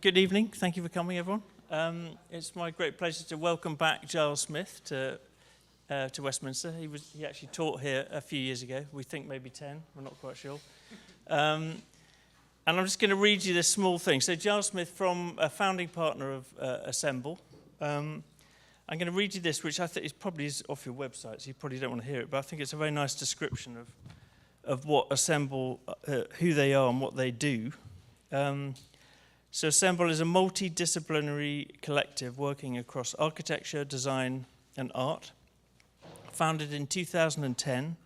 Good evening. Thank you for coming, everyone. It's my great pleasure to welcome back Giles Smith to Westminster. He actually taught here a few years ago. We think maybe 10. We're not quite sure. And I'm just going to read you this small thing. So Giles Smith, from a founding partner of Assemble. I'm going to read you this, which I think is probably off your website, so you probably don't want to hear it, but I think it's a very nice description of what Assemble, who they are and what they do. So Assemble is a multi-disciplinary collective working across architecture, design and art, founded in 2010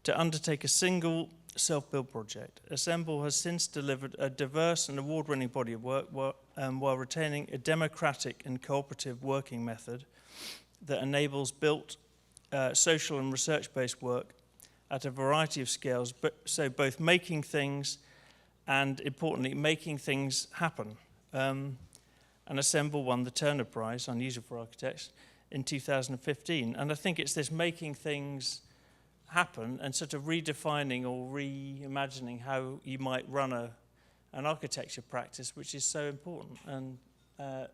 to undertake a single self-build project. Assemble has since delivered a diverse and award-winning body of work while retaining a democratic and cooperative working method that enables built, social and research-based work at a variety of scales, so both making things and, importantly, making things happen. And Assemble won the Turner Prize, unusual for architects, in 2015. And I think it's this making things happen and sort of redefining or reimagining how you might run an architecture practice, which is so important. And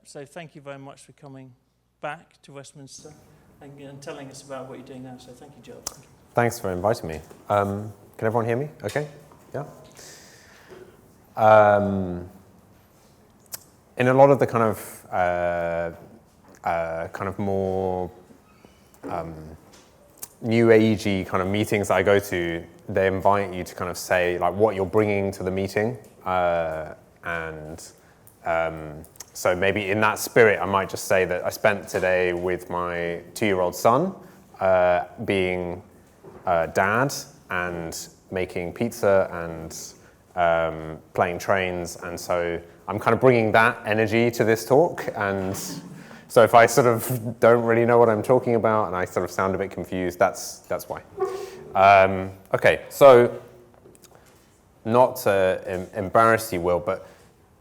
so thank you very much for coming back to Westminster and telling us about what you're doing now. So thank you, Giles. Thank you. Thanks for inviting me. Can everyone hear me? Okay? Yeah? In a lot of the kind of more new agey kind of meetings I go to, they invite you to kind of say like what you're bringing to the meeting, so maybe in that spirit I might just say that I spent today with my 2-year-old son, being dad and making pizza and playing trains, and so I'm kind of bringing that energy to this talk. And so if I sort of don't really know what I'm talking about and I sort of sound a bit confused, that's why. Okay, so not to embarrass you, Will, but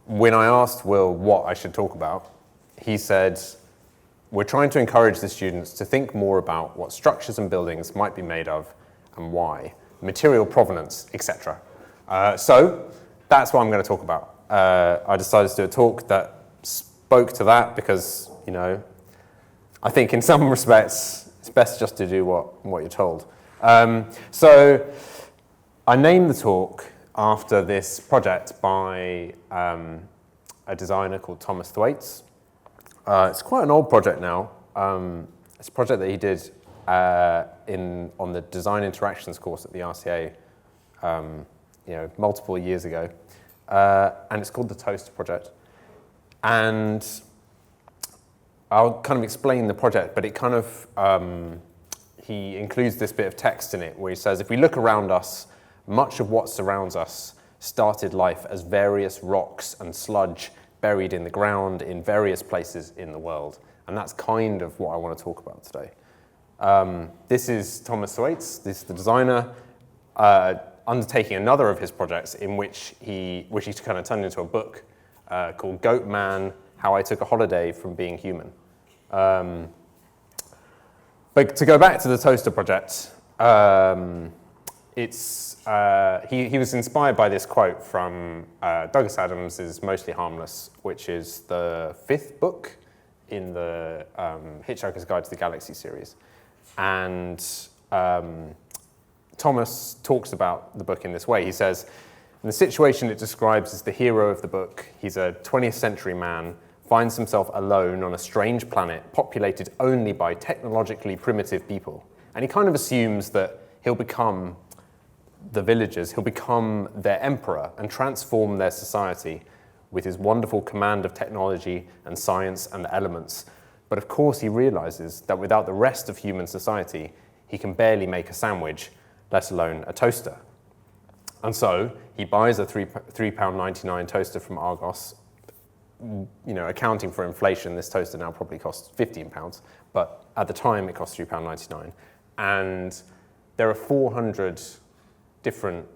when I asked Will what I should talk about, he said, we're trying to encourage the students to think more about what structures and buildings might be made of and why, material provenance, etc. So that's what I'm going to talk about. I decided to do a talk that spoke to that because, you know, I think in some respects it's best just to do what you're told. So I named the talk after this project by a designer called Thomas Thwaites. It's quite an old project now. It's a project that he did on the Design Interactions course at the RCA, multiple years ago, and it's called the Toaster Project. And I'll kind of explain the project, but it kind of he includes this bit of text in it where he says, if we look around us, much of what surrounds us started life as various rocks and sludge buried in the ground in various places in the world. And that's kind of what I want to talk about today. This is Thomas Thwaites, this is the designer, undertaking another of his projects in which he kind of turned into a book called Goat Man, How I Took a Holiday from Being Human. But to go back to the Toaster Project, he was inspired by this quote from Douglas Adams' Mostly Harmless, which is the 5th book in the Hitchhiker's Guide to the Galaxy series. And Thomas talks about the book in this way. He says, in the situation it describes as the hero of the book, he's a 20th century man, finds himself alone on a strange planet populated only by technologically primitive people. And he kind of assumes that he'll become the villagers, he'll become their emperor and transform their society with his wonderful command of technology and science and the elements. But of course he realizes that without the rest of human society, he can barely make a sandwich, let alone a toaster. And so he buys a £3.99 toaster from Argos. Accounting for inflation, this toaster now probably costs £15, but at the time it cost £3.99. And there are 400 different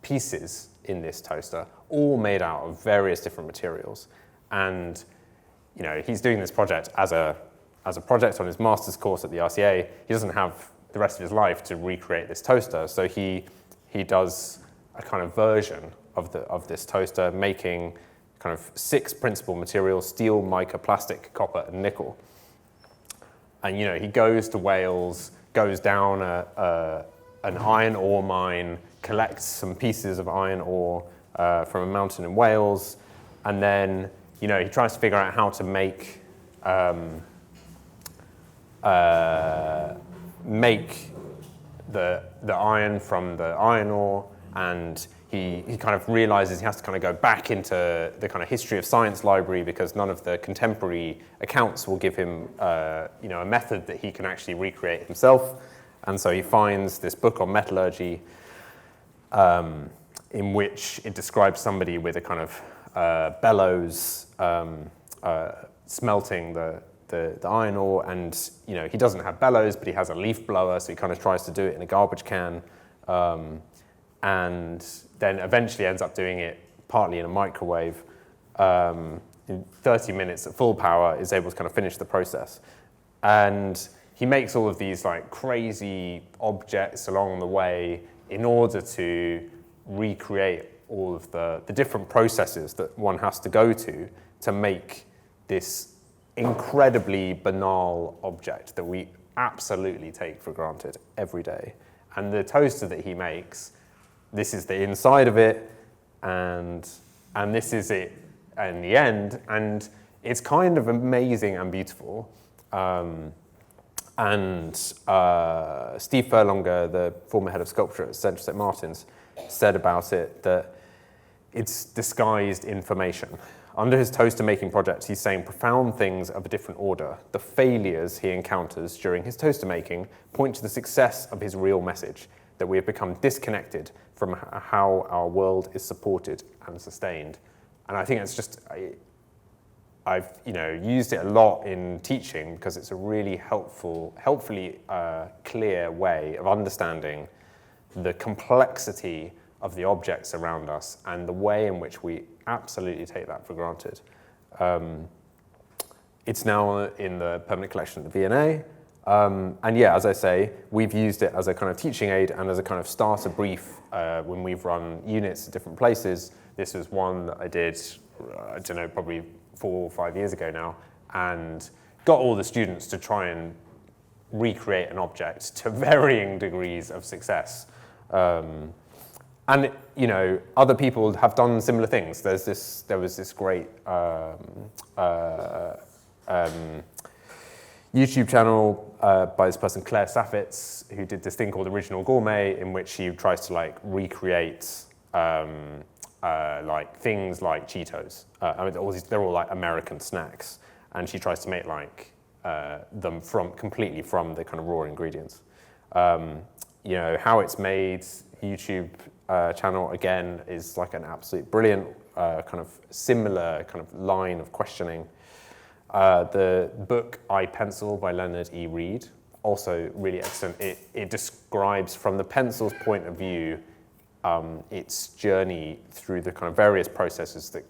pieces in this toaster, all made out of various different materials. And he's doing this project as a project on his master's course at the RCA. He doesn't have the rest of his life to recreate this toaster, so he does a kind of version of this toaster, making kind of 6 principal materials: steel, mica, plastic, copper, and nickel. And he goes to Wales, goes down an iron ore mine, collects some pieces of iron ore from a mountain in Wales, and then he tries to figure out how to make the iron from the iron ore, and he kind of realizes he has to kind of go back into the kind of history of science library because none of the contemporary accounts will give him a method that he can actually recreate himself. And so he finds this book on metallurgy in which it describes somebody with a kind of bellows smelting the iron ore, and he doesn't have bellows, but he has a leaf blower, so he kind of tries to do it in a garbage can, and then eventually ends up doing it partly in a microwave. In 30 minutes at full power, is able to kind of finish the process, and he makes all of these like crazy objects along the way in order to recreate all of the different processes that one has to go to make this incredibly banal object that we absolutely take for granted every day. And the toaster that he makes, this is the inside of it, and this is it in the end, and it's kind of amazing and beautiful. And Steve Furlonger, the former head of sculpture at Central St. Martin's, said about it that it's disguised information. Under his toaster-making project, he's saying profound things of a different order. The failures he encounters during his toaster-making point to the success of his real message, that we have become disconnected from how our world is supported and sustained. And I think it's just, I've used it a lot in teaching because it's a really helpfully clear way of understanding the complexity of the objects around us and the way in which we absolutely take that for granted. It's now in the permanent collection at the V&A. And yeah, as I say, we've used it as a kind of teaching aid and as a kind of starter brief when we've run units at different places. This was one that I did, I don't know, probably 4 or 5 years ago now, and got all the students to try and recreate an object to varying degrees of success. And other people have done similar things. There was this great YouTube channel by this person, Claire Saffitz, who did this thing called Original Gourmet, in which she tries to like recreate like things like Cheetos. They're all like American snacks, and she tries to make like them completely from the kind of raw ingredients. How it's made, YouTube channel again is like an absolute brilliant kind of similar kind of line of questioning. The book I Pencil by Leonard E. Reed, also really excellent. It describes from the pencil's point of view its journey through the kind of various processes that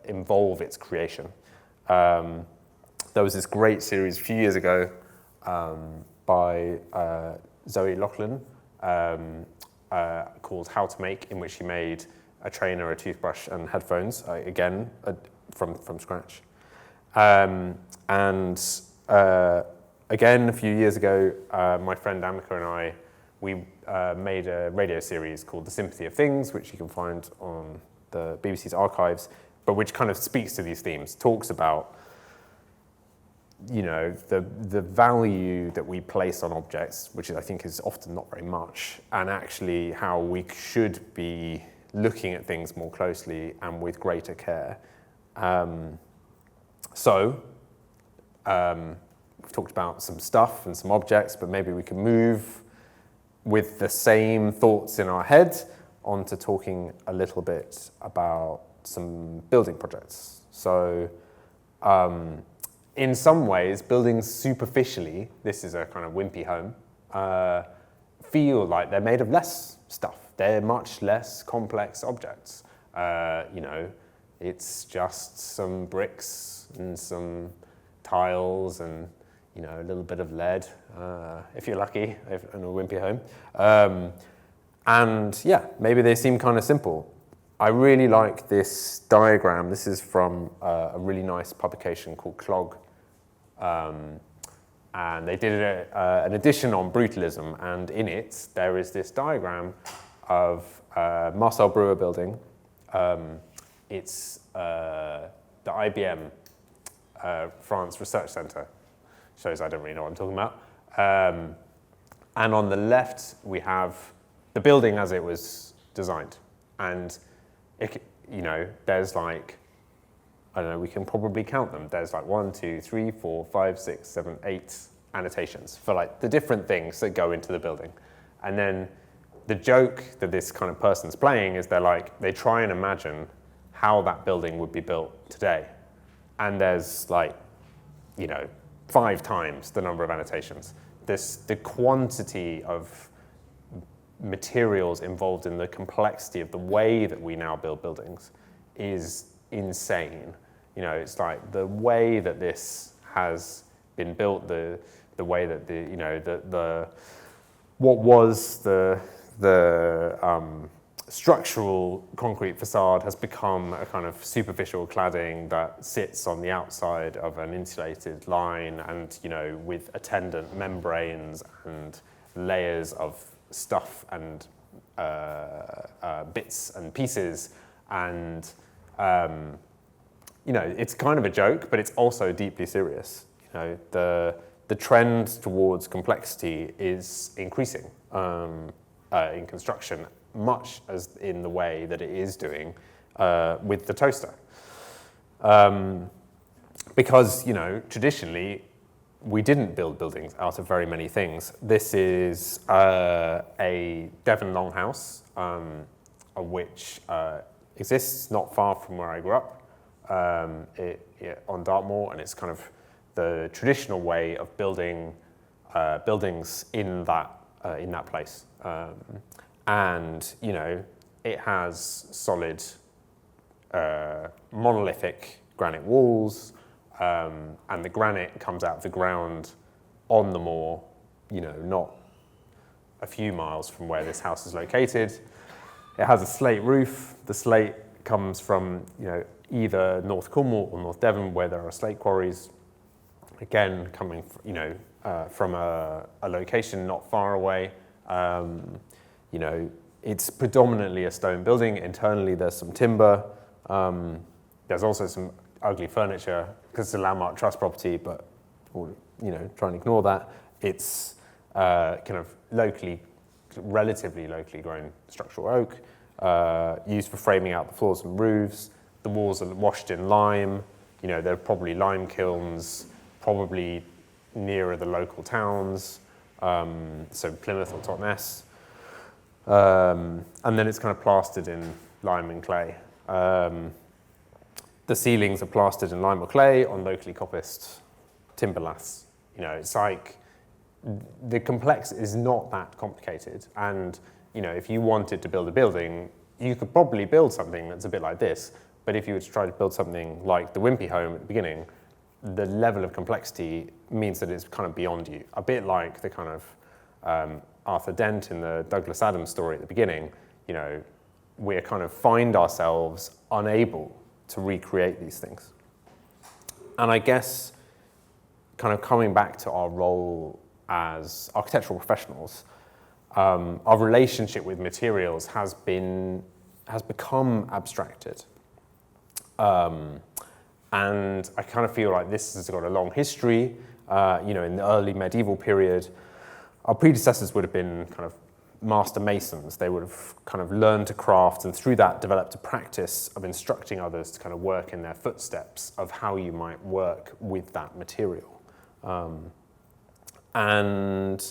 involve its creation. There was this great series a few years ago by Zoe Loughlin called How to Make, in which she made a trainer, a toothbrush, and headphones, again, from scratch. Again, a few years ago, my friend Amika and I, we made a radio series called The Sympathy of Things, which you can find on the BBC's archives, but which kind of speaks to these themes, talks about the value that we place on objects, which I think is often not very much, and actually how we should be looking at things more closely and with greater care. We've talked about some stuff and some objects, but maybe we can move with the same thoughts in our head onto talking a little bit about some building projects. So, in some ways, buildings superficially, this is a kind of wimpy home, feel like they're made of less stuff. They're much less complex objects. It's just some bricks and some tiles and a little bit of lead, if you're lucky, in a wimpy home. And yeah, maybe they seem kind of simple. I really like this diagram. This is from a really nice publication called Clog. And they did an edition on brutalism, and in it there is this diagram of Marcel Breuer building. It's the IBM France Research Center. Shows I don't really know what I'm talking about. And on the left we have the building as it was designed, and there's like, I don't know, we can probably count them. There's like 1, 2, 3, 4, 5, 6, 7, 8 annotations for like the different things that go into the building. And then the joke that this kind of person's playing is they try and imagine how that building would be built today. And there's 5 times the number of annotations. The quantity of materials involved in the complexity of the way that we now build buildings is insane. It's like the way that this has been built, the way that what was the structural concrete facade has become a kind of superficial cladding that sits on the outside of an insulated line, and with attendant membranes and layers of stuff and bits and pieces, and it's kind of a joke, but it's also deeply serious. The trend towards complexity is increasing in construction, much as in the way that it is doing with the toaster. Because traditionally we didn't build buildings out of very many things. This is a Devon longhouse, which exists not far from where I grew up, on Dartmoor, and it's kind of the traditional way of building buildings in that place. And it has solid monolithic granite walls. And the granite comes out of the ground on the moor, not a few miles from where this house is located. It has a slate roof. The slate comes from, either North Cornwall or North Devon, where there are slate quarries. Again, coming, from a location not far away. It's predominantly a stone building. Internally, there's some timber. There's also some ugly furniture because it's a landmark trust property, but try and ignore that. It's kind of relatively locally grown structural oak, used for framing out the floors and roofs. The walls are washed in lime. There are probably lime kilns, probably nearer the local towns, so Plymouth or Totnes. And then it's kind of plastered in lime and clay. The ceilings are plastered in lime or clay on locally coppiced timber laths. It's like the complex is not that complicated. And if you wanted to build a building, you could probably build something that's a bit like this. But if you were to try to build something like the Wimpy home at the beginning, the level of complexity means that it's kind of beyond you. A bit like the kind of Arthur Dent in the Douglas Adams story at the beginning. We kind of find ourselves unable to recreate these things. And I guess kind of coming back to our role as architectural professionals, our relationship with materials has become abstracted. And I kind of feel like this has got a long history. In the early medieval period, our predecessors would have been kind of master masons. They would have kind of learned to craft, and through that developed a practice of instructing others to kind of work in their footsteps of how you might work with that material. And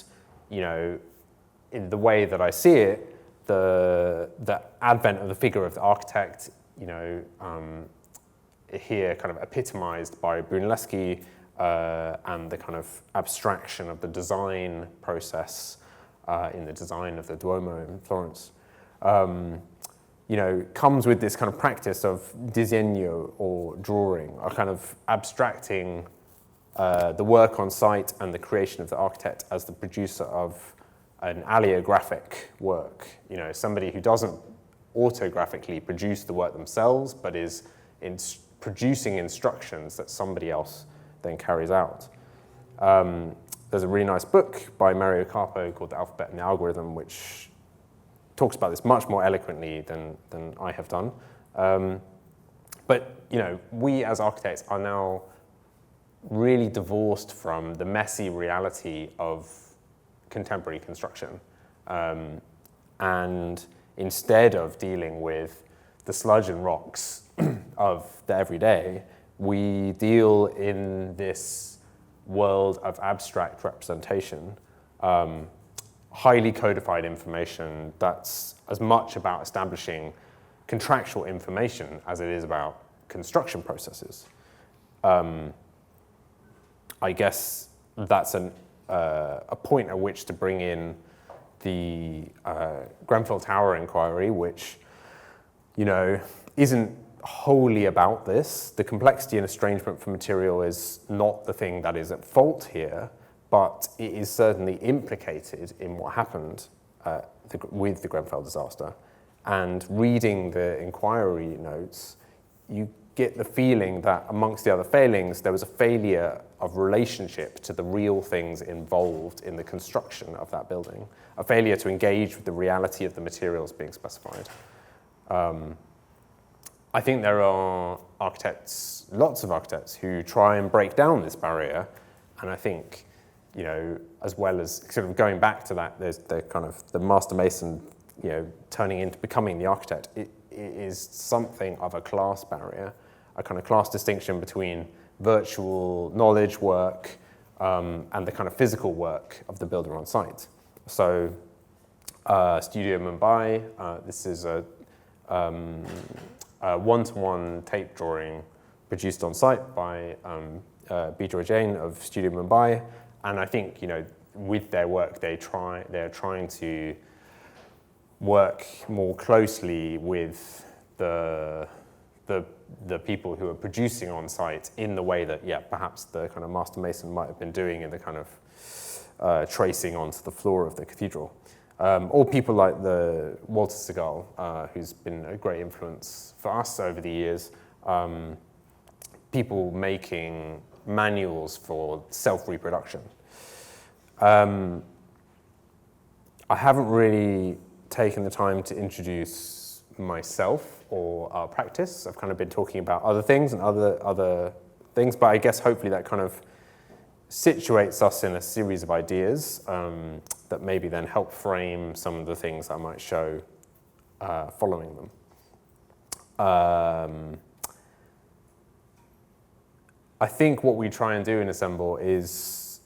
in the way that I see it, the advent of the figure of the architect, here kind of epitomized by Brunelleschi, and the kind of abstraction of the design process in the design of the Duomo in Florence, comes with this kind of practice of disegno or drawing, or kind of abstracting the work on site and the creation of the architect as the producer of an allelographic work, somebody who doesn't autographically produce the work themselves, but is producing instructions that somebody else then carries out. There's a really nice book by Mario Carpo called The Alphabet and the Algorithm, which talks about this much more eloquently than I have done. But we as architects are now really divorced from the messy reality of contemporary construction. And instead of dealing with the sludge and rocks of the everyday, we deal in this world of abstract representation, highly codified information that's as much about establishing contractual information as it is about construction processes. I guess that's a point at which to bring in the Grenfell Tower inquiry, which isn't wholly about this. The complexity and estrangement from material is not the thing that is at fault here, but it is certainly implicated in what happened with the Grenfell disaster. And reading the inquiry notes, you get the feeling that amongst the other failings, there was a failure of relationship to the real things involved in the construction of that building, a failure to engage with the reality of the materials being specified. I think there are architects, lots of architects, who try and break down this barrier, and I think, as well as sort of going back to that, there's the kind of the master mason, turning into becoming the architect. It is something of a class barrier, a kind of class distinction between virtual knowledge work and the kind of physical work of the builder on site. So, Studio Mumbai, this is a one-to-one tape drawing produced on site by Bijoy Jain of Studio Mumbai, and I think with their work they're trying to work more closely with the people who are producing on site in the way that perhaps the kind of master mason might have been doing in the kind of tracing onto the floor of the cathedral. Or people like the Walter Segal, who's been a great influence for us over the years, people making manuals for self-reproduction. I haven't really taken the time to introduce myself or our practice. I've kind of been talking about other things and other things, but I guess hopefully that kind of situates us in a series of ideas that maybe then help frame some of the things I might show following them. I think what we try and do in Assemble is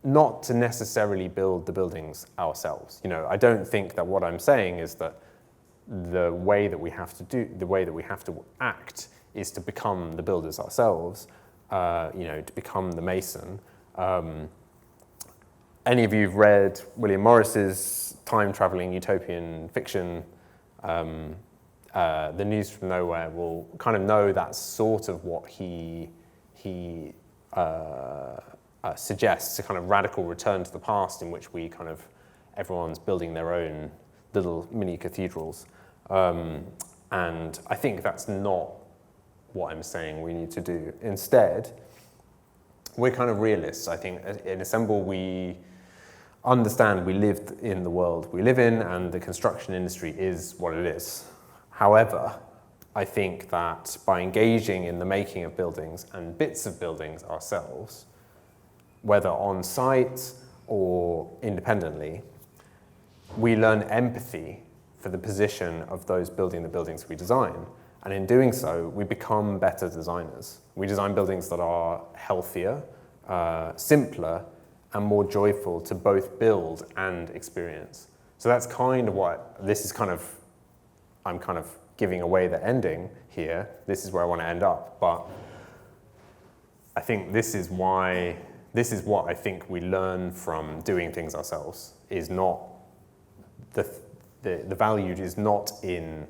not to necessarily build the buildings ourselves. I don't think that what I'm saying is that the way that we have to act is to become the builders ourselves, to become the mason. Any of you who've read William Morris's time-traveling utopian fiction, The News from Nowhere, will kind of know that's sort of what he suggests, a kind of radical return to the past in which everyone's building their own little mini cathedrals. And I think that's not what I'm saying we need to do. Instead, we're kind of realists. I think in Assemble we understand we live in the world we live in and the construction industry is what it is. However, I think that by engaging in the making of buildings and bits of buildings ourselves, whether on site or independently, we learn empathy for the position of those building the buildings we design. And in doing so, we become better designers. We design buildings that are healthier, simpler, and more joyful to both build and experience. So that's kind of what this is I'm kind of giving away the ending here. This is where I want to end up. But I think this is what I think we learn from doing things ourselves, is not the value is not in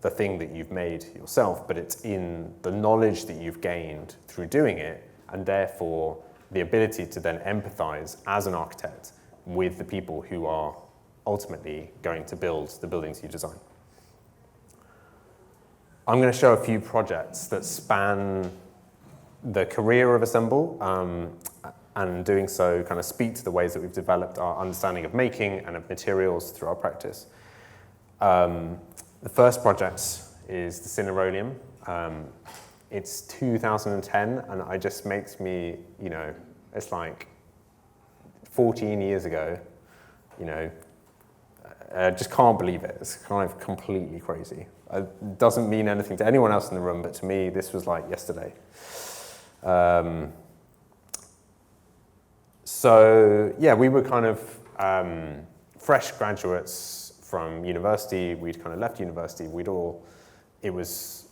the thing that you've made yourself, but it's in the knowledge that you've gained through doing it, and therefore the ability to then empathize as an architect with the people who are ultimately going to build the buildings you design. I'm going to show a few projects that span the career of Assemble, and doing so kind of speak to the ways that we've developed our understanding of making and of materials through our practice. The first project is the Cineroleum. It's 2010, and it just makes me, it's like 14 years ago, I just can't believe it. It's kind of completely crazy. It doesn't mean anything to anyone else in the room, but to me, this was like yesterday. So yeah, we were kind of fresh graduates from university. We'd kind of left university. It was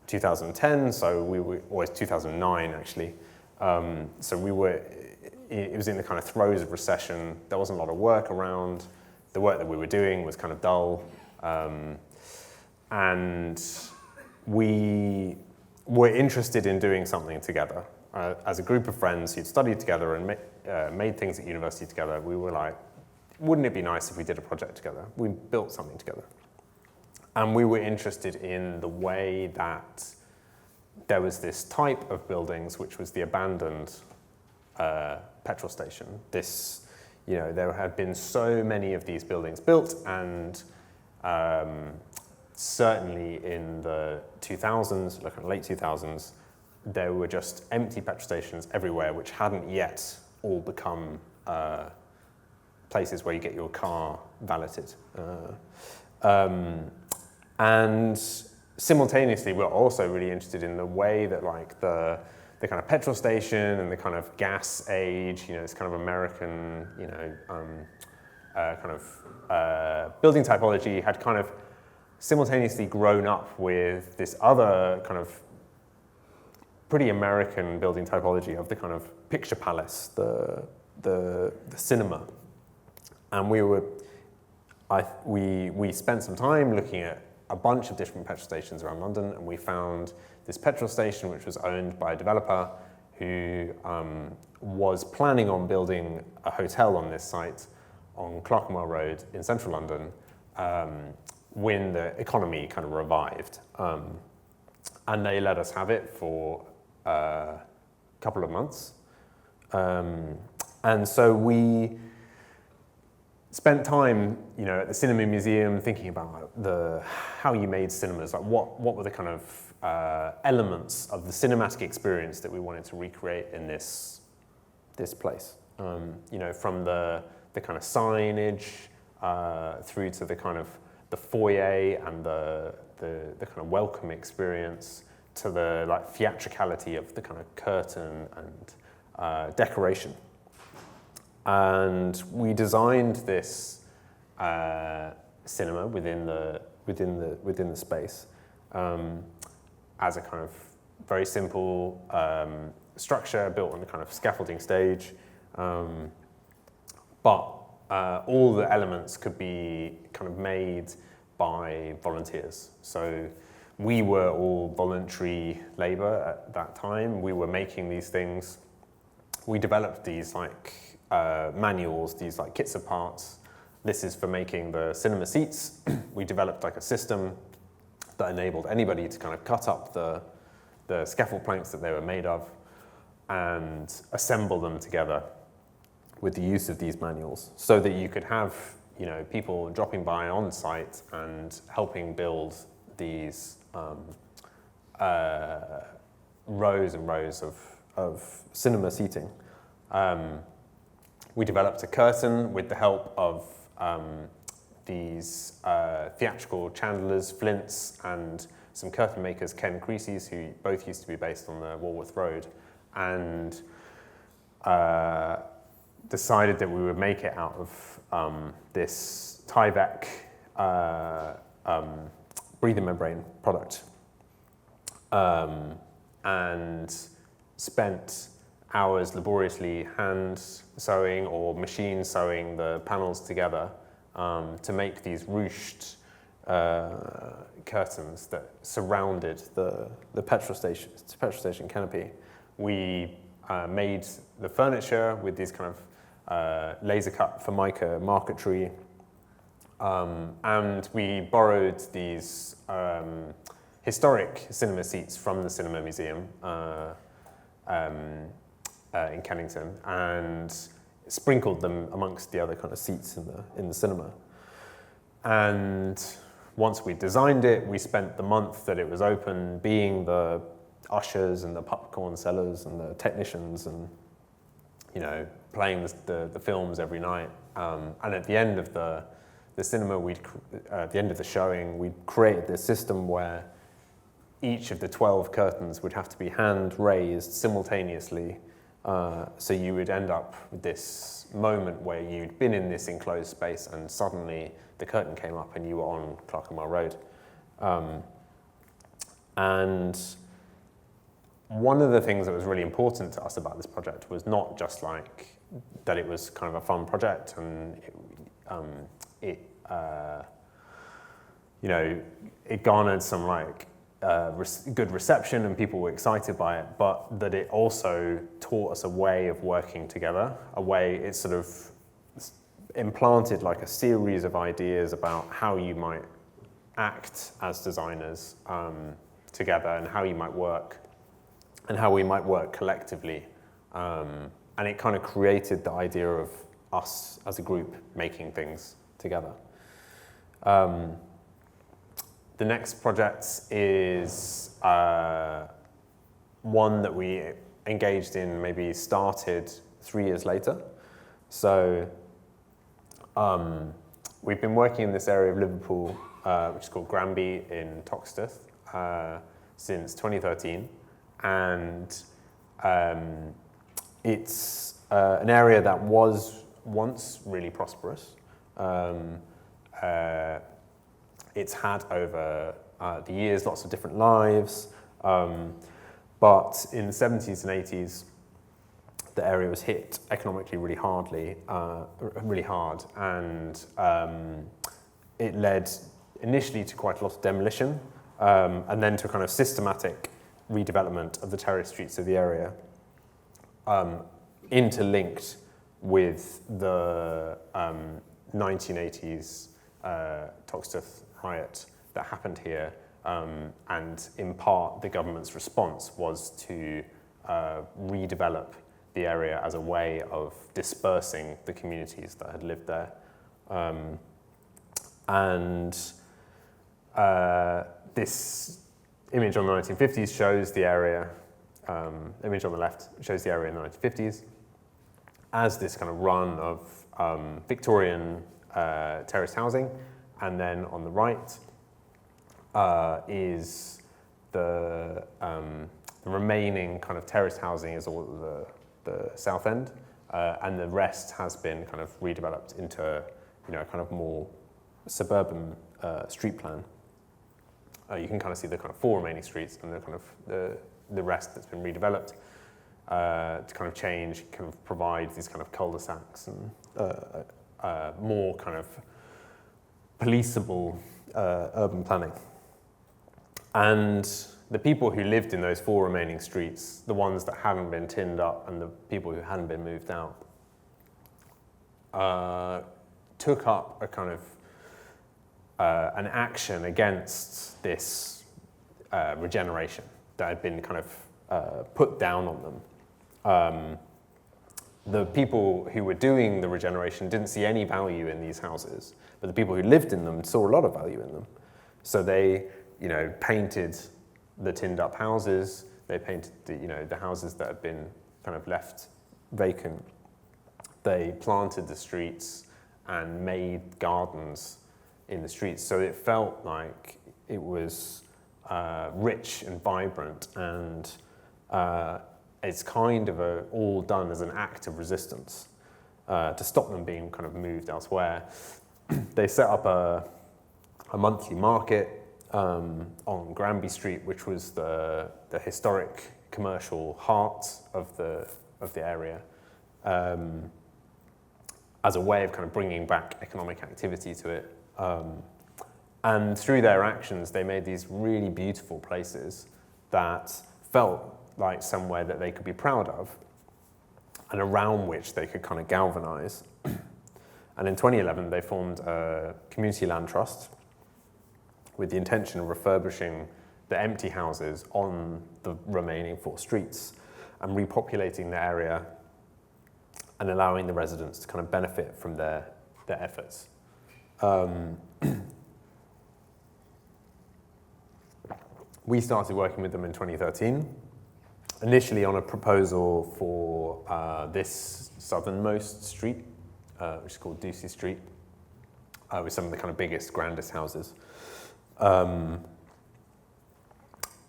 2010, so it was 2009 actually. So it was in the kind of throes of recession. There wasn't a lot of work around. The work that we were doing was kind of dull. And we were interested in doing something together. As a group of friends who'd studied together and made things at university together, we were like, wouldn't it be nice if we did a project together? We built something together. And we were interested in the way that there was this type of buildings, which was the abandoned petrol station. There had been so many of these buildings built, and certainly in the 2000s, late 2000s, there were just empty petrol stations everywhere, which hadn't yet all become places where you get your car valeted. And simultaneously, we're also really interested in the way that the kind of petrol station and the kind of gas age, this kind of American, building typology had kind of simultaneously grown up with this other kind of pretty American building typology of the kind of picture palace, the cinema. And we spent some time looking at a bunch of different petrol stations around London, and we found this petrol station which was owned by a developer who was planning on building a hotel on this site on Clerkenwell Road in central London when the economy kind of revived. And they let us have it for a couple of months. And so we spent time, at the Cinema Museum thinking about how you made cinemas, what were the kind of elements of the cinematic experience that we wanted to recreate in this place. From the kind of signage through to the kind of the foyer and the kind of welcome experience, to the theatricality of the kind of curtain and decoration. And we designed this cinema within the space as a kind of very simple structure built on a kind of scaffolding stage, but all the elements could be kind of made by volunteers. So we were all voluntary labor at that time. We were making these things. We developed these manuals, these kits of parts. This is for making the cinema seats. We developed a system that enabled anybody to kind of cut up the scaffold planks that they were made of and assemble them together with the use of these manuals, so that you could have people dropping by on site and helping build these rows and rows of cinema seating. We developed a curtain with the help of these theatrical chandlers, Flints, and some curtain makers, Ken Creasy's, who both used to be based on the Walworth Road, and decided that we would make it out of this Tyvek breathing membrane product, and spent hours laboriously hand sewing or machine sewing the panels together to make these ruched curtains that surrounded the petrol station canopy. We made the furniture with these kind of laser cut Formica marquetry. And we borrowed these historic cinema seats from the Cinema Museum in Kennington and sprinkled them amongst the other kind of seats in the cinema. And once we designed it, we spent the month that it was open being the ushers and the popcorn sellers and the technicians and, you know, playing the films every night. And at the end of the cinema, at the end of the showing, we created this system where each of the 12 curtains would have to be hand raised simultaneously. So you would end up with this moment where you'd been in this enclosed space and suddenly the curtain came up and you were on Clerkenwell Road. And one of the things that was really important to us about this project was not just like that it was kind of a fun project and you know, it garnered some like good reception and people were excited by it, but that it also taught us a way of working together, it sort of implanted like a series of ideas about how you might act as designers together and how you might work and how we might work collectively. And it kind of created the idea of us as a group making things together. The next project is one that we engaged in, maybe started 3 years later. So we've been working in this area of Liverpool, which is called Granby in Toxteth, since 2013. And it's an area that was once really prosperous. It's had over the years lots of different lives, but in the 70s and 80s, the area was hit economically really hard, and it led initially to quite a lot of demolition, and then to a kind of systematic redevelopment of the terrace streets of the area, interlinked with the 1980s Toxteth riot that happened here, and in part the government's response was to redevelop the area as a way of dispersing the communities that had lived there. This image on the 1950s shows the area, image on the left shows the area in the 1950s as this kind of run of Victorian terraced housing. And then on the right is the remaining kind of terraced housing is all the south end, and the rest has been kind of redeveloped into, you know, kind of more suburban street plan. You can kind of see the kind of 4 remaining streets and the kind of the rest that's been redeveloped to kind of change, kind of provide these kind of cul-de-sacs and more kind of policeable urban planning. And the people who lived in those 4 remaining streets, the ones that hadn't been tinned up and the people who hadn't been moved out, took up a kind of an action against this regeneration that had been kind of put down on them. The people who were doing the regeneration didn't see any value in these houses, but the people who lived in them saw a lot of value in them. So they, you know, painted the tinned up houses, they painted the houses that had been kind of left vacant. They planted the streets and made gardens in the streets. So it felt like it was rich and vibrant, and it's kind of all done as an act of resistance to stop them being kind of moved elsewhere. They set up a monthly market on Granby Street, which was the historic commercial heart of the area, as a way of kind of bringing back economic activity to it. And through their actions, they made these really beautiful places that felt like somewhere that they could be proud of. and around which they could kind of galvanize. And in 2011, they formed a community land trust with the intention of refurbishing the empty houses on the remaining 4 streets and repopulating the area and allowing the residents to kind of benefit from their efforts. We started working with them in 2013, initially on a proposal for this southernmost street, which is called Ducey Street, with some of the kind of biggest, grandest houses. And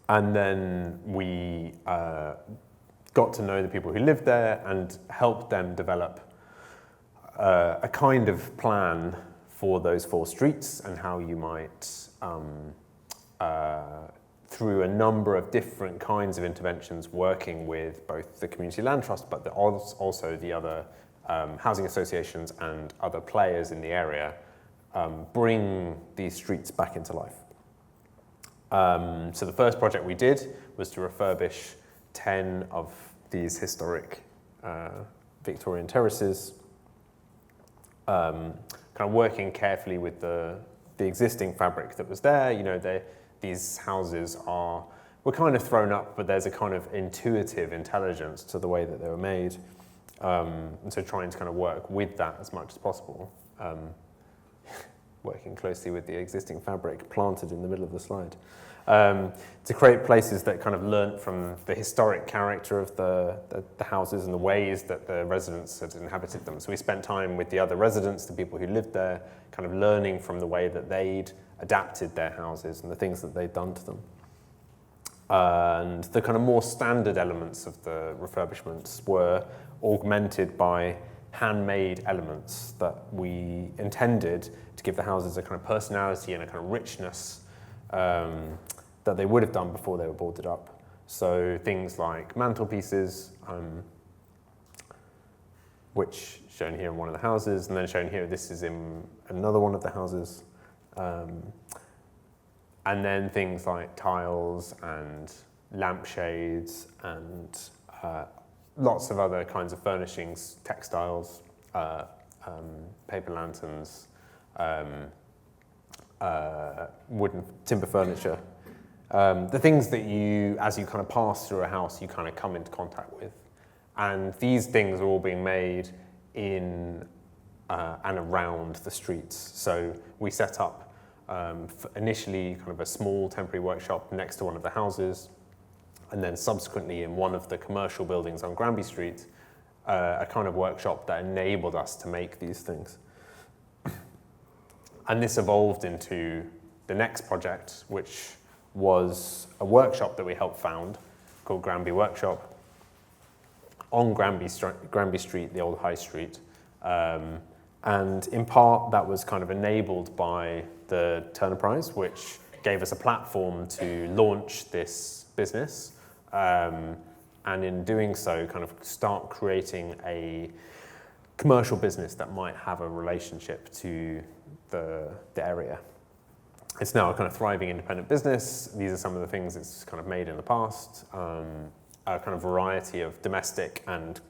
then we got to know the people who lived there and helped them develop a kind of plan for those 4 streets and how you might, through a number of different kinds of interventions, working with both the Community Land Trust, but also the other housing associations and other players in the area, bring these streets back into life. So the first project we did was to refurbish 10 of these historic Victorian terraces, kind of working carefully with the existing fabric that was there. You know, these houses were kind of thrown up, but there's a kind of intuitive intelligence to the way that they were made. And so trying to kind of work with that as much as possible. Working closely with the existing fabric planted in the middle of the slide. To create places that kind of learnt from the historic character of the houses and the ways that the residents had inhabited them. So we spent time with the other residents, the people who lived there, kind of learning from the way that they'd adapted their houses and the things that they'd done to them. And the kind of more standard elements of the refurbishments were augmented by handmade elements that we intended to give the houses a kind of personality and a kind of richness that they would have done before they were boarded up. So things like mantelpieces, which shown here in one of the houses, and then shown here, this is in another one of the houses. And then things like tiles and lampshades and lots of other kinds of furnishings, textiles, paper lanterns, wooden timber furniture. The things that you, as you kind of pass through a house, you kind of come into contact with. And these things are all being made in and around the streets. So we set up initially kind of a small temporary workshop next to one of the houses, and then subsequently in one of the commercial buildings on Granby Street, a kind of workshop that enabled us to make these things. And this evolved into the next project, which was a workshop that we helped found called Granby Workshop on Granby Street, the old High Street. And in part, that was kind of enabled by the Turner Prize, which gave us a platform to launch this business. And in doing so, kind of start creating a commercial business that might have a relationship to the area. It's now a kind of thriving independent business. These are some of the things it's kind of made in the past. A kind of variety of domestic and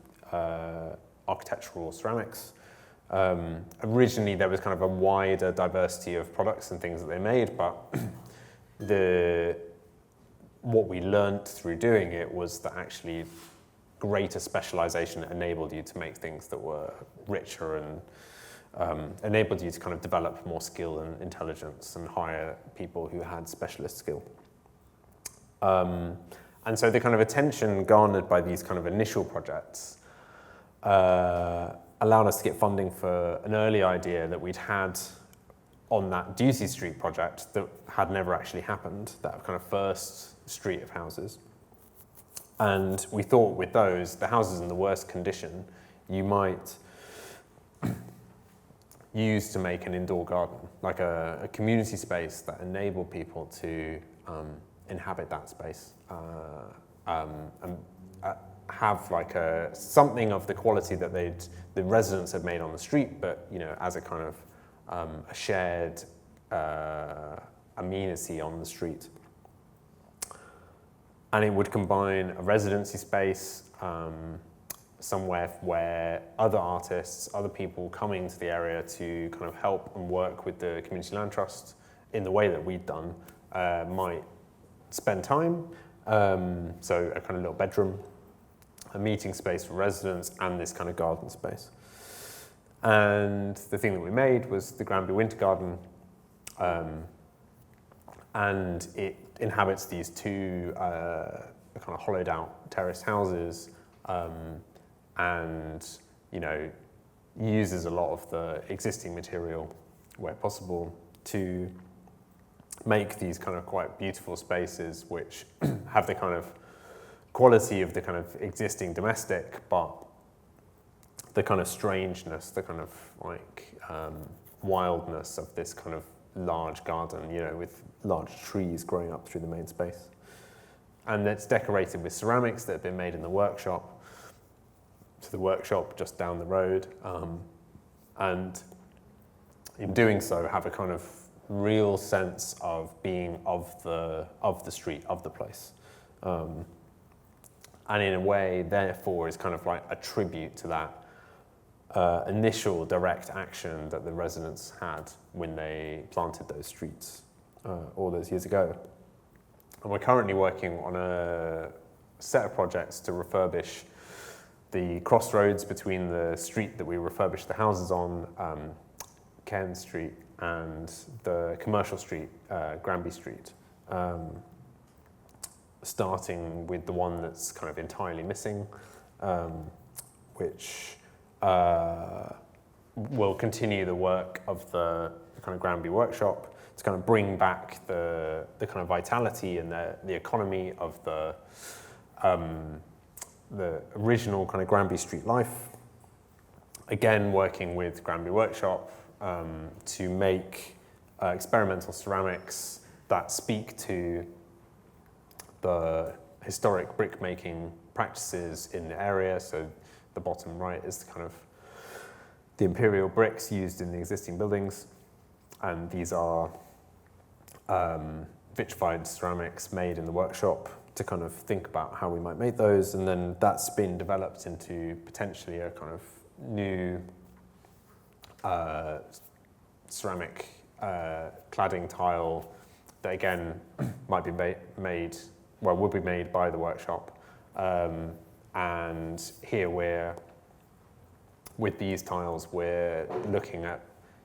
architectural ceramics. Originally, there was kind of a wider diversity of products and things that they made, but what we learned through doing it was that actually greater specialization enabled you to make things that were richer and enabled you to kind of develop more skill and intelligence and hire people who had specialist skill. And so the kind of attention garnered by these kind of initial projects allowed us to get funding for an early idea that we'd had on that Ducey Street project that had never actually happened, that kind of first street of houses. And we thought with those, the houses in the worst condition, you might use to make an indoor garden, like a community space that enabled people to inhabit that space and have like something of the quality that the residents had made on the street, but as a kind of a shared amenity on the street. And it would combine a residency space, somewhere where other artists, other people coming to the area to kind of help and work with the Community Land Trust in the way that we'd done might spend time. So a kind of little bedroom, a meeting space for residents, and this kind of garden space. And the thing that we made was the Granby Winter Garden, and it inhabits these two kind of hollowed out terraced houses, and uses a lot of the existing material where possible to make these kind of quite beautiful spaces which have the kind of quality of the kind of existing domestic, but the kind of strangeness, the kind of like wildness of this kind of large garden, with large trees growing up through the main space. And it's decorated with ceramics that have been made in the workshop, to the workshop just down the road, and in doing so have a kind of real sense of being of the street, of the place, and in a way therefore is kind of like a tribute to that initial direct action that the residents had when they planted those streets all those years ago. And we're currently working on a set of projects to refurbish the crossroads between the street that we refurbished the houses on, Cairn Street, and the commercial street, Granby Street, starting with the one that's kind of entirely missing, which will continue the work of the kind of Granby workshop to kind of bring back the kind of vitality and the economy of the original kind of Granby Street life. Again, working with Granby Workshop to make experimental ceramics that speak to the historic brick-making practices in the area. So the bottom right is the kind of the imperial bricks used in the existing buildings, and these are vitrified ceramics made in the workshop to kind of think about how we might make those, and then that's been developed into potentially a kind of new ceramic cladding tile that again might be would be made by the workshop. And here with these tiles, we're looking at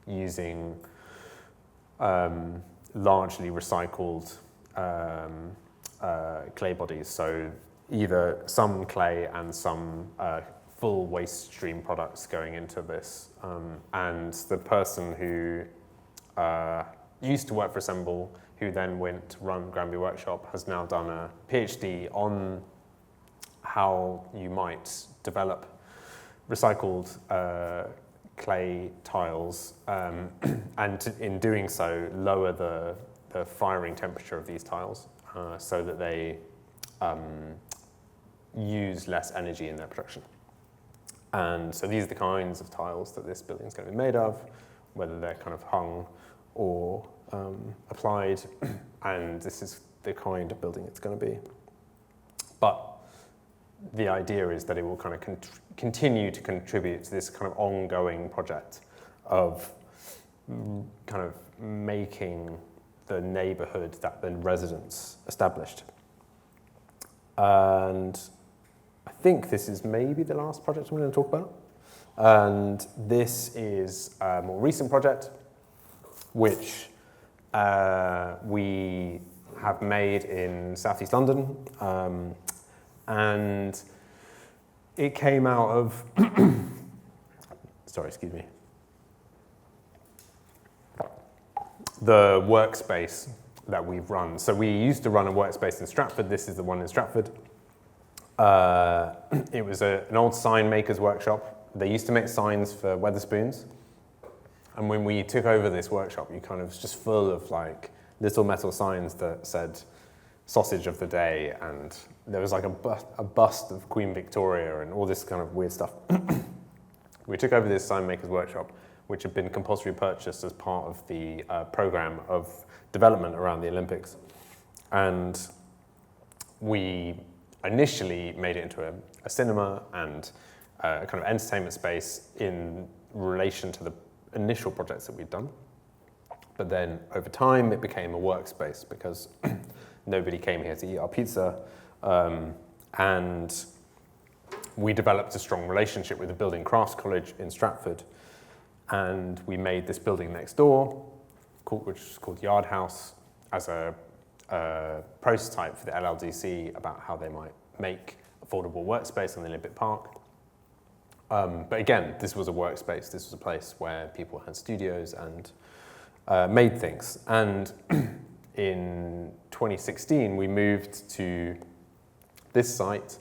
using largely recycled clay bodies, so either some clay and some full waste stream products going into this. And the person who used to work for Assemble, who then went to run Granby Workshop, has now done a PhD on how you might develop recycled clay tiles, and in doing so, lower the firing temperature of these tiles so that they use less energy in their production. And so these are the kinds of tiles that this building is going to be made of, whether they're kind of hung or applied, and this is the kind of building it's going to be. But the idea is that it will kind of continue to contribute to this kind of ongoing project of kind of making the neighbourhood that the residents established. And I think this is maybe the last project I'm going to talk about. And this is a more recent project, which we have made in Southeast London. And it came out of, sorry, excuse me, the workspace that we've run. So we used to run a workspace in Stratford. This is the one in Stratford. It was an old sign maker's workshop. They used to make signs for Wetherspoons. And when we took over this workshop, you kind of was just full of like little metal signs that said sausage of the day, and there was like a bust of Queen Victoria and all this kind of weird stuff. We took over this sign maker's workshop, which had been compulsory purchased as part of the program of development around the Olympics. And we initially made it into a cinema and kind of entertainment space in relation to the initial projects that we'd done. But then over time, it became a workspace because nobody came here to eat our pizza. And we developed a strong relationship with the Building Crafts College in Stratford. And we made this building next door, which is called Yard House, as a prototype for the LLDC about how they might make affordable workspace on the Olympic Park. But again, this was a workspace. This was a place where people had studios and made things. And in 2016, we moved to this site,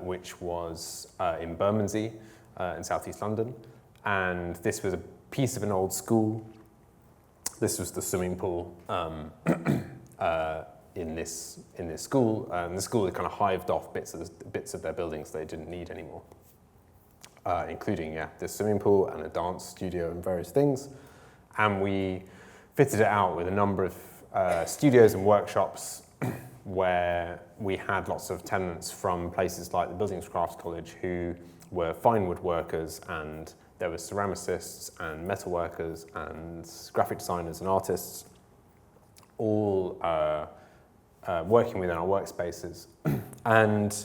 which was in Bermondsey in southeast London. And this was a piece of an old school. This was the swimming pool in this school. The school had kind of hived off bits of their buildings they didn't need anymore, including this swimming pool and a dance studio and various things. And we fitted it out with a number of studios and workshops where we had lots of tenants from places like the Building Crafts College who were fine wood workers, and there were ceramicists and metal workers and graphic designers and artists, all working within our workspaces. And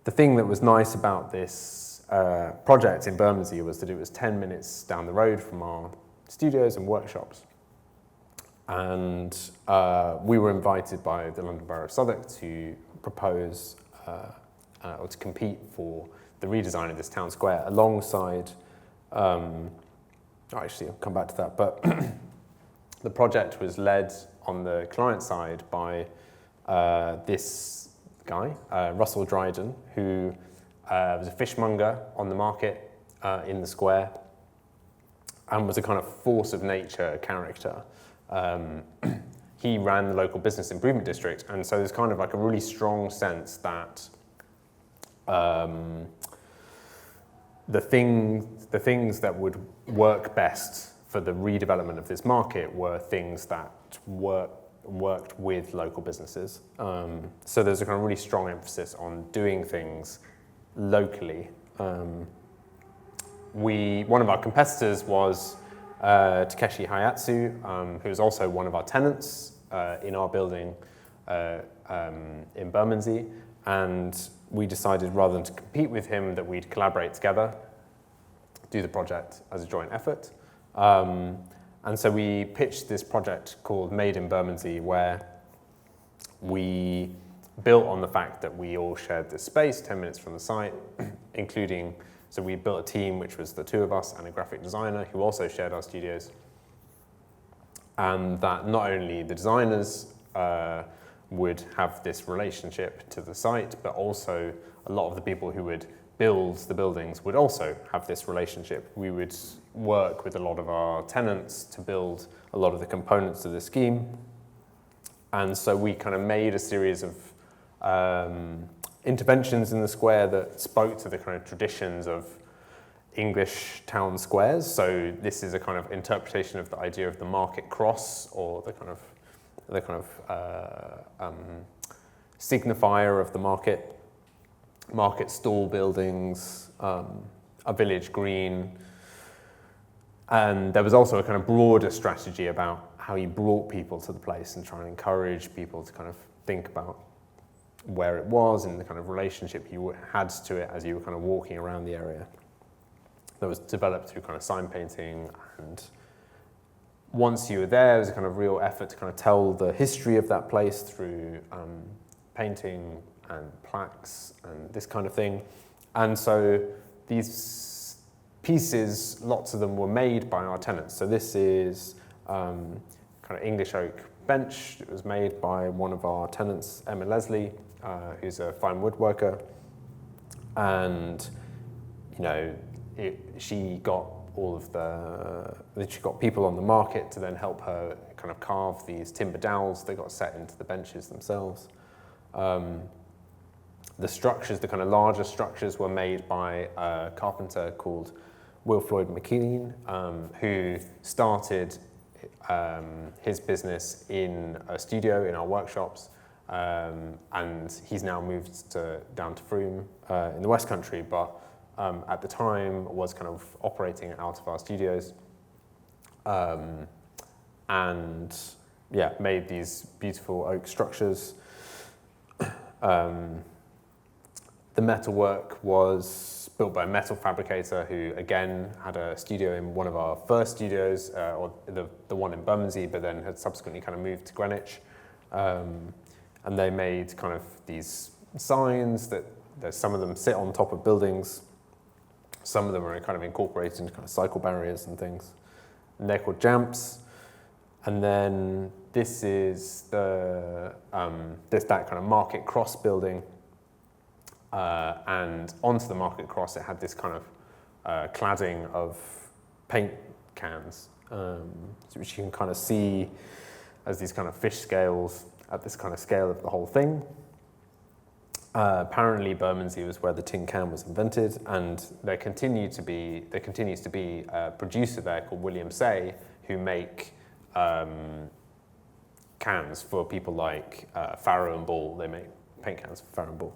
the thing that was nice about this project in Bermondsey was that it was 10 minutes down the road from our studios and workshops. And we were invited by the London Borough of Southwark to propose or to compete for the redesign of this town square alongside, actually I'll come back to that, but the project was led on the client side by this guy, Russell Dryden, who was a fishmonger on the market in the square and was a kind of force of nature character. He ran the local business improvement district, and so there's kind of like a really strong sense that the things that would work best for the redevelopment of this market were things that worked with local businesses. So there's a kind of really strong emphasis on doing things locally. One of our competitors was Takeshi Hayatsu, who is also one of our tenants in our building in Bermondsey, and we decided rather than to compete with him that we'd collaborate together, do the project as a joint effort. And so we pitched this project called Made in Bermondsey, where we built on the fact that we all shared this space 10 minutes from the site, including, so we built a team which was the two of us and a graphic designer who also shared our studios. And that not only the designers would have this relationship to the site, but also a lot of the people who would build the buildings would also have this relationship. We would work with a lot of our tenants to build a lot of the components of the scheme. And so we kind of made a series of interventions in the square that spoke to the kind of traditions of English town squares. So this is a kind of interpretation of the idea of the market cross, or the kind of signifier of the market stall buildings, a village green. And there was also a kind of broader strategy about how you brought people to the place and try and encourage people to kind of think about where it was and the kind of relationship you had to it as you were kind of walking around the area. That was developed through kind of sign painting, and once you were there was a kind of real effort to kind of tell the history of that place through painting and plaques and this kind of thing. And so these pieces, lots of them were made by our tenants. So this is kind of English oak bench. It was made by one of our tenants, Emma Leslie, who's a fine woodworker. And, you know, she got she got people on the market to then help her kind of carve these timber dowels that got set into the benches themselves. The structures, the kind of larger structures, were made by a carpenter called Will Floyd McKean, who started his business in a studio in our workshops, and he's now moved down to Frome in the West Country, but at the time was kind of operating out of our studios, and yeah, made these beautiful oak structures. The metalwork was built by a metal fabricator who, again, had a studio in one of our first studios, or the one in Bermondsey, but then had subsequently kind of moved to Greenwich. And they made kind of these signs that some of them sit on top of buildings. Some of them are kind of incorporated into kind of cycle barriers and things. And they're called jamps. And then this is that kind of market cross building. And onto the market cross, it had this kind of cladding of paint cans, which you can kind of see as these kind of fish scales at this kind of scale of the whole thing. Apparently, Bermondsey was where the tin can was invented, and there continues to be a producer there called William Say, who make cans for people like Farrow and Ball. They make paint cans for Farrow and Ball.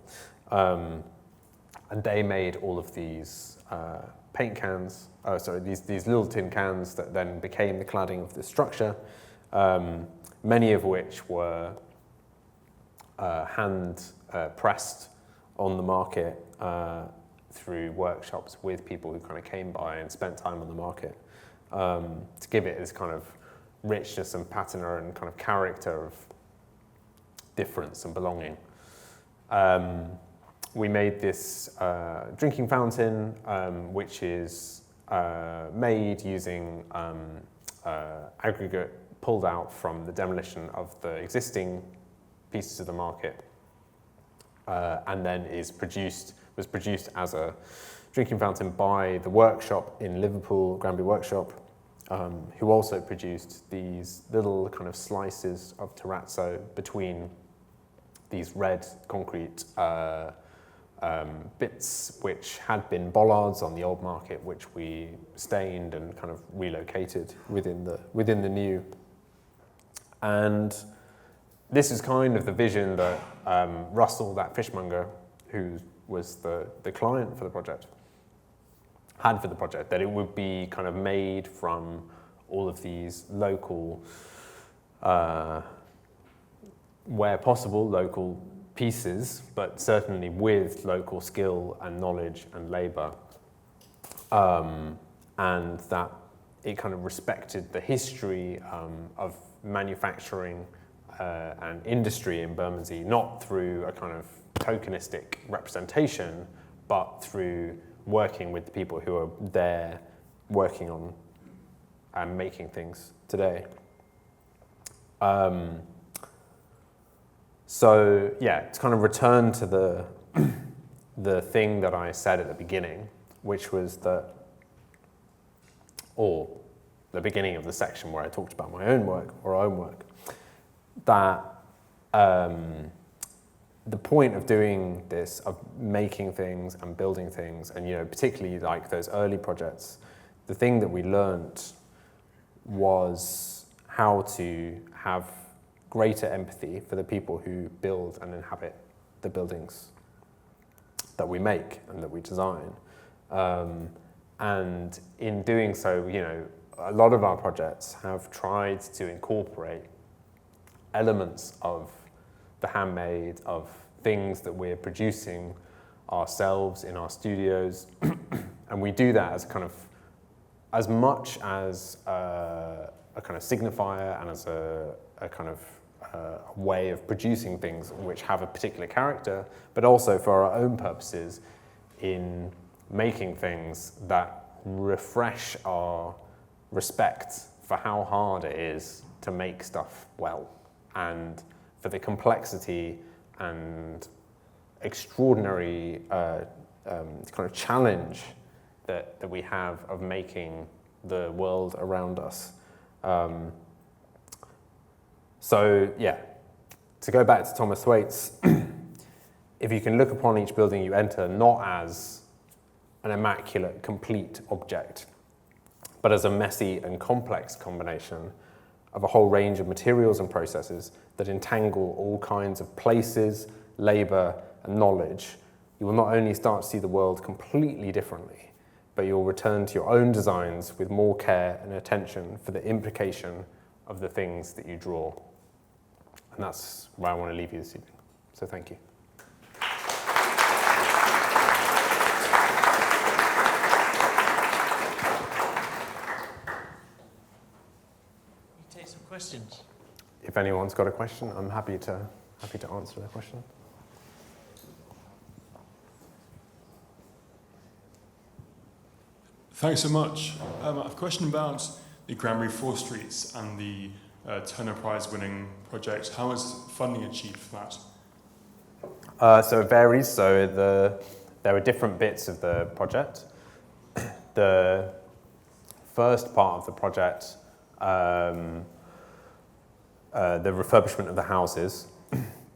And they made all of these paint cans, these little tin cans that then became the cladding of this structure, many of which were hand pressed on the market through workshops with people who kind of came by and spent time on the market, to give it this kind of richness and patina and kind of character of difference and belonging. We made this drinking fountain, which is made using aggregate pulled out from the demolition of the existing pieces of the market, and then was produced as a drinking fountain by the workshop in Liverpool, Granby Workshop, who also produced these little kind of slices of terrazzo between these red concrete bits which had been bollards on the old market, which we stained and kind of relocated within the new. And this is kind of the vision that Russell, that fishmonger, who was the client for the project, had for the project, that it would be kind of made from all of these local, where possible, local pieces, but certainly with local skill and knowledge and labour, and that it kind of respected the history of manufacturing and industry in Bermondsey, not through a kind of tokenistic representation, but through working with the people who are there working on and making things today. So yeah, to kind of return to the thing that I said at the beginning, which was that, or the beginning of the section where I talked about my own work, or our own work, that the point of doing this, of making things and building things, and particularly like those early projects, the thing that we learnt was how to have greater empathy for the people who build and inhabit the buildings that we make and that we design. And in doing so, a lot of our projects have tried to incorporate elements of the handmade, of things that we're producing ourselves in our studios. And we do that as much as a kind of signifier and as a kind of way of producing things which have a particular character, but also for our own purposes in making things that refresh our respect for how hard it is to make stuff well, and for the complexity and extraordinary kind of challenge that we have of making the world around us. So yeah, to go back to Thomas Thwaites, if you can look upon each building you enter not as an immaculate, complete object, but as a messy and complex combination of a whole range of materials and processes that entangle all kinds of places, labour and knowledge, you will not only start to see the world completely differently, but you'll return to your own designs with more care and attention for the implication of the things that you draw. And that's where I want to leave you this evening. So thank you. Take some questions. If anyone's got a question, I'm happy to answer their question. Thanks so much. I have a question about the Granbury 4 Streets and the Turner Prize winning project. How is funding achieved for that? So it varies. So there are different bits of the project. The first part of the project, the refurbishment of the houses,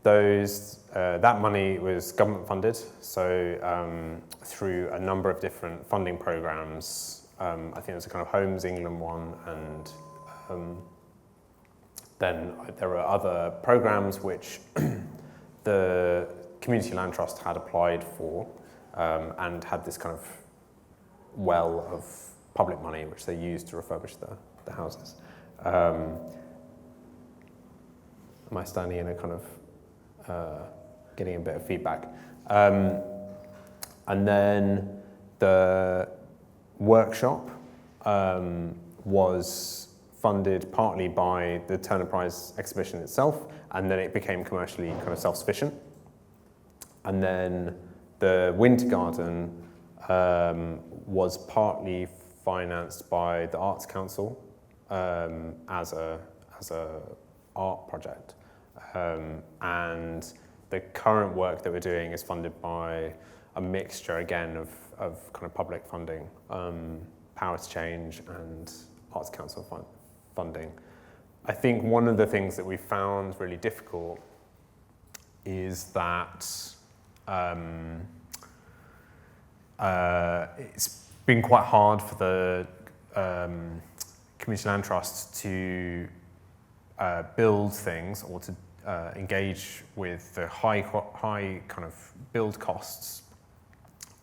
that money was government funded. So through a number of different funding programs, I think there was a kind of Homes England one, and then there were other programs which the Community Land Trust had applied for, and had this kind of well of public money which they used to refurbish the houses. Am I standing in a kind of getting a bit of feedback? And then the workshop was funded partly by the Turner Prize exhibition itself, and then it became commercially kind of self-sufficient. And then the Winter Garden was partly financed by the Arts Council as a art project. And the current work that we're doing is funded by a mixture, again, of kind of public funding, Power to Change and Arts Council funding. I think one of the things that we found really difficult is that it's been quite hard for the Community Land Trust to build things or to engage with the high kind of build costs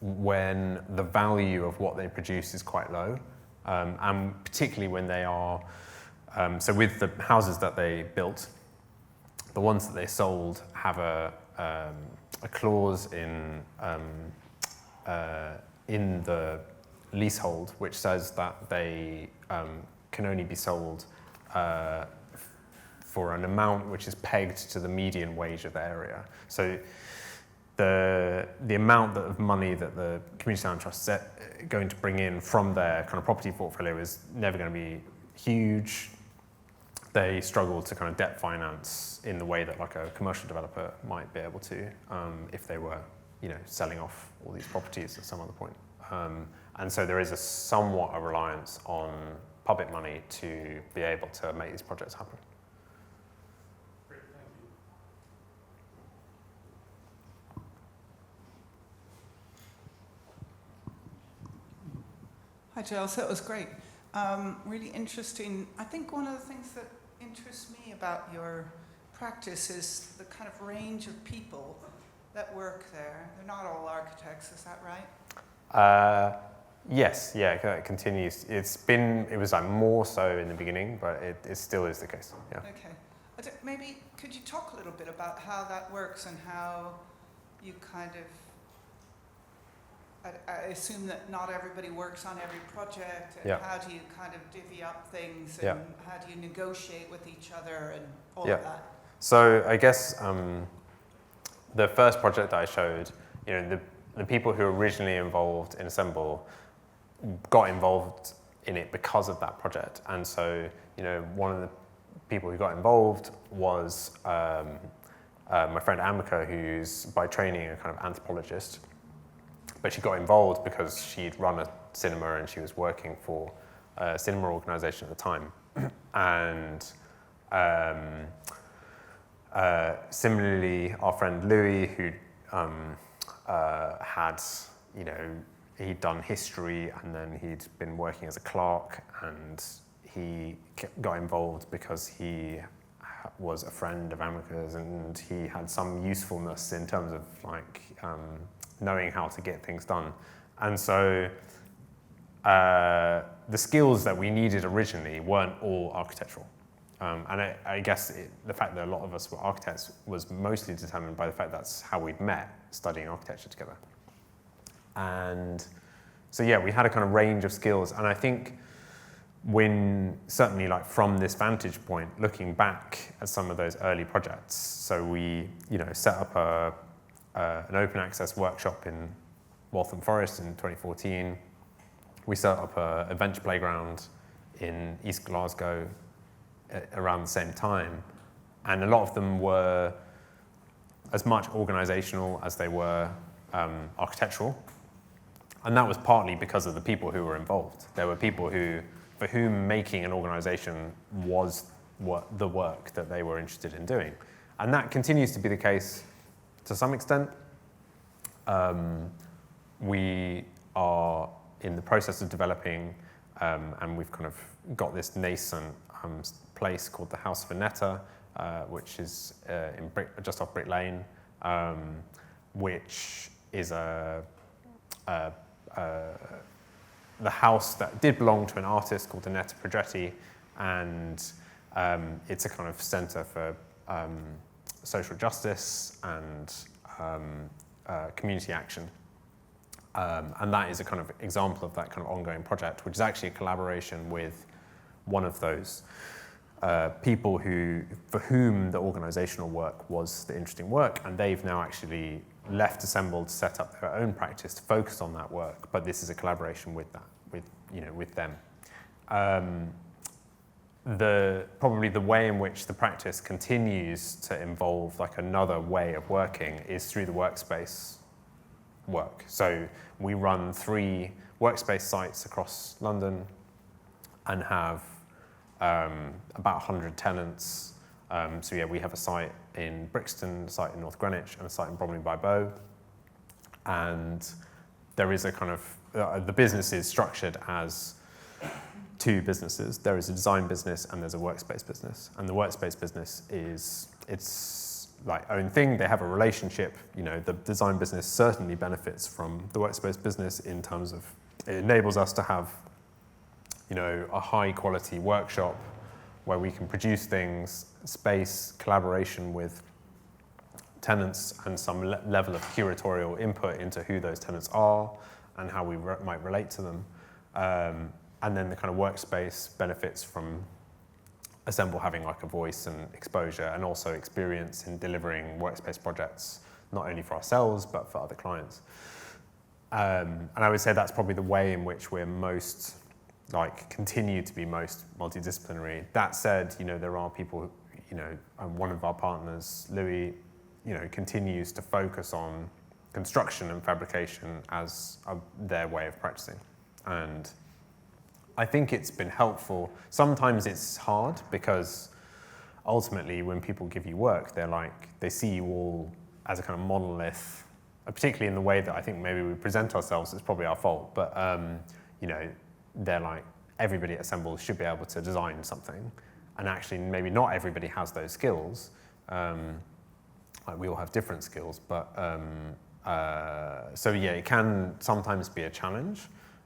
when the value of what they produce is quite low, and particularly when they are, so with the houses that they built, the ones that they sold have a clause in the leasehold which says that they can only be sold for an amount which is pegged to the median wage of the area. So the amount of money that the Community Land Trust is going to bring in from their kind of property portfolio is never going to be huge. They struggle to kind of debt finance in the way that like a commercial developer might be able to if they were, selling off all these properties at some other point. And so there is somewhat a reliance on public money to be able to make these projects happen. Great, thank you. Hi, Giles. That was great. Really interesting. I think one of the things that interests me about your practice is the kind of range of people that work there. They're not all architects, is that right? Yes, yeah, it continues. It was like more so in the beginning, but it still is the case, yeah. Okay. Maybe could you talk a little bit about how that works and how you kind of, I assume that not everybody works on every project, and how do you kind of divvy up things, and how do you negotiate with each other and all of that? So I guess the first project that I showed, the people who were originally involved in Assemble got involved in it because of that project. And so, one of the people who got involved was my friend Amika, who's by training a kind of anthropologist. But she got involved because she'd run a cinema and she was working for a cinema organisation at the time. And similarly, our friend Louis, who had, he'd done history and then he'd been working as a clerk, and he got involved because he was a friend of America's and he had some usefulness in terms of like knowing how to get things done. And so the skills that we needed originally weren't all architectural. And I guess the fact that a lot of us were architects was mostly determined by the fact that's how we'd met, studying architecture together. And so yeah, we had a kind of range of skills. And I think when, certainly like from this vantage point, looking back at some of those early projects, so we set up an open access workshop in Waltham Forest in 2014. We set up an adventure playground in East Glasgow around the same time. And a lot of them were as much organizational as they were architectural. And that was partly because of the people who were involved. There were people for whom making an organization was the work that they were interested in doing. And that continues to be the case to some extent. We are in the process of developing, and we've kind of got this nascent place called the House Veneta, which is just off Brick Lane, which is the house that did belong to an artist called Annetta Progetti, and it's a kind of centre for social justice and community action. And that is a kind of example of that kind of ongoing project, which is actually a collaboration with one of those people for whom the organizational work was the interesting work, and they've now actually left Assemble to set up their own practice to focus on that work, but this is a collaboration with them. Probably the way in which the practice continues to involve like another way of working is through the workspace work. So we run 3 workspace sites across London and have about 100 tenants. So yeah, we have a site in Brixton, a site in North Greenwich, and a site in Bromley by Bow. And there is a kind of, the business is structured as 2 businesses. There is a design business and there's a workspace business. And the workspace business it's like own thing. They have a relationship. The design business certainly benefits from the workspace business in terms of it enables us to have, a high quality workshop where we can produce things, space, collaboration with tenants, and some level of curatorial input into who those tenants are and how we might relate to them. And then the kind of workspace benefits from Assemble having like a voice and exposure and also experience in delivering workspace projects, not only for ourselves, but for other clients. And I would say that's probably the way in which we're most, continue to be most multidisciplinary. That said, there are people, one of our partners, Louis, continues to focus on construction and fabrication as their way of practicing. And I think it's been helpful. Sometimes it's hard because ultimately when people give you work, they see you all as a kind of monolith, particularly in the way that I think maybe we present ourselves. It's probably our fault, but they're like, everybody at Assemble should be able to design something. And actually maybe not everybody has those skills. We all have different skills, but so yeah, it can sometimes be a challenge.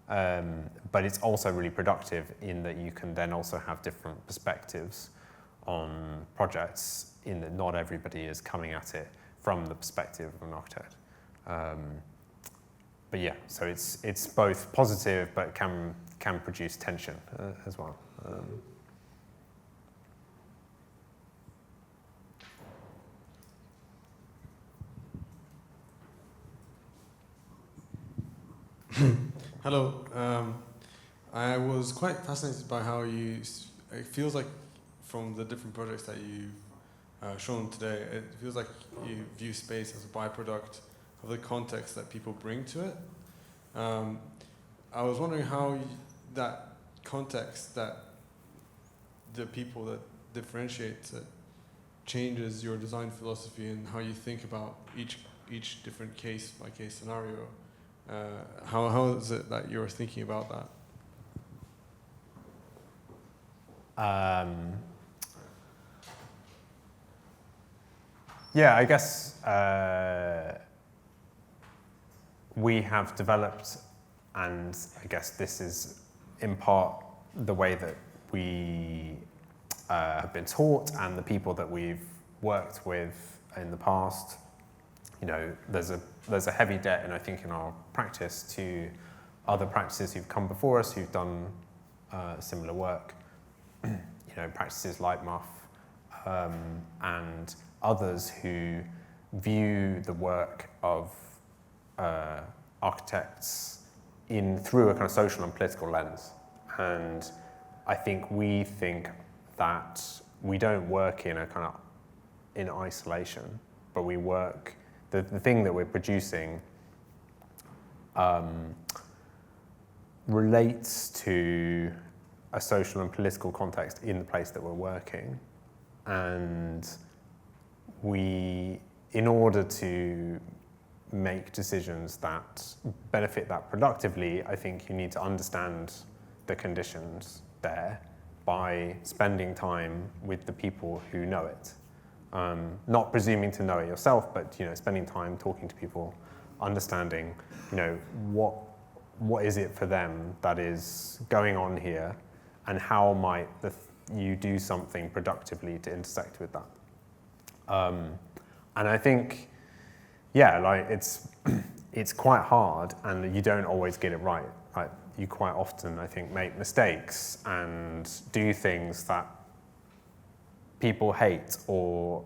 But it's also really productive in that you can then also have different perspectives on projects in that not everybody is coming at it from the perspective of an architect. But yeah, so it's both positive but can produce tension as well. Hello. I was quite fascinated by how it feels like from the different projects that you've shown today, it feels like you view space as a byproduct of the context that people bring to it. I was wondering how that context, that the people that differentiates it, changes your design philosophy and how you think about each different case-by-case scenario. How is it that you're thinking about that? Yeah, I guess we have developed, and I guess this is in part the way that we have been taught and the people that we've worked with in the past. You know, there's a heavy debt, and I think in our practice to other practices who've come before us who've done similar work. You know, practices like MUF and others who view the work of architects through a kind of social and political lens. And I think we think that we don't work in isolation, but we work, the thing that we're producing relates to a social and political context in the place that we're working. And in order to make decisions that benefit that productively, I think you need to understand the conditions there by spending time with the people who know it. Not presuming to know it yourself, but spending time talking to people, understanding, what is it for them that is going on here, and how might you do something productively to intersect with that. And I think, it's quite hard, and you don't always get it right. You quite often, I think, make mistakes and do things that people hate or,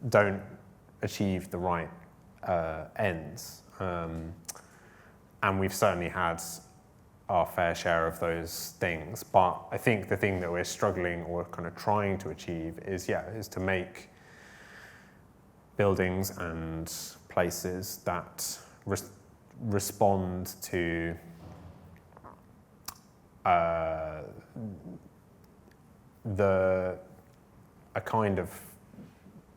don't achieve the right ends. And we've certainly had our fair share of those things. But I think the thing that we're struggling or kind of trying to achieve is to make buildings and places that respond to a kind of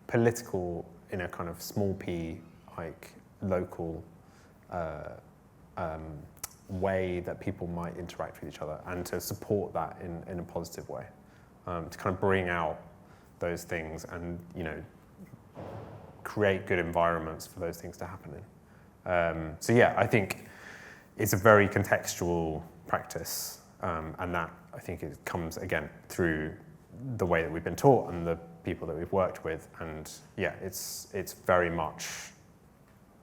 political, in a kind of small p, like local way that people might interact with each other, and to support that in a positive way, to kind of bring out those things and create good environments for those things to happen in. I think it's a very contextual practice, and that I think it comes again through the way that we've been taught and the people that we've worked with, and it's very much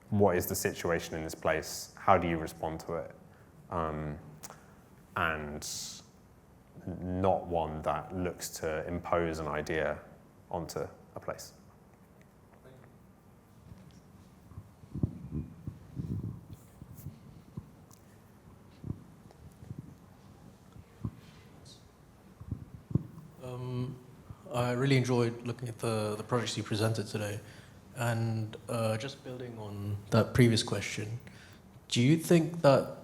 what is the situation in this place, how do you respond to it, and not one that looks to impose an idea onto a place. I really enjoyed looking at the projects you presented today, and just building on that previous question, do you think that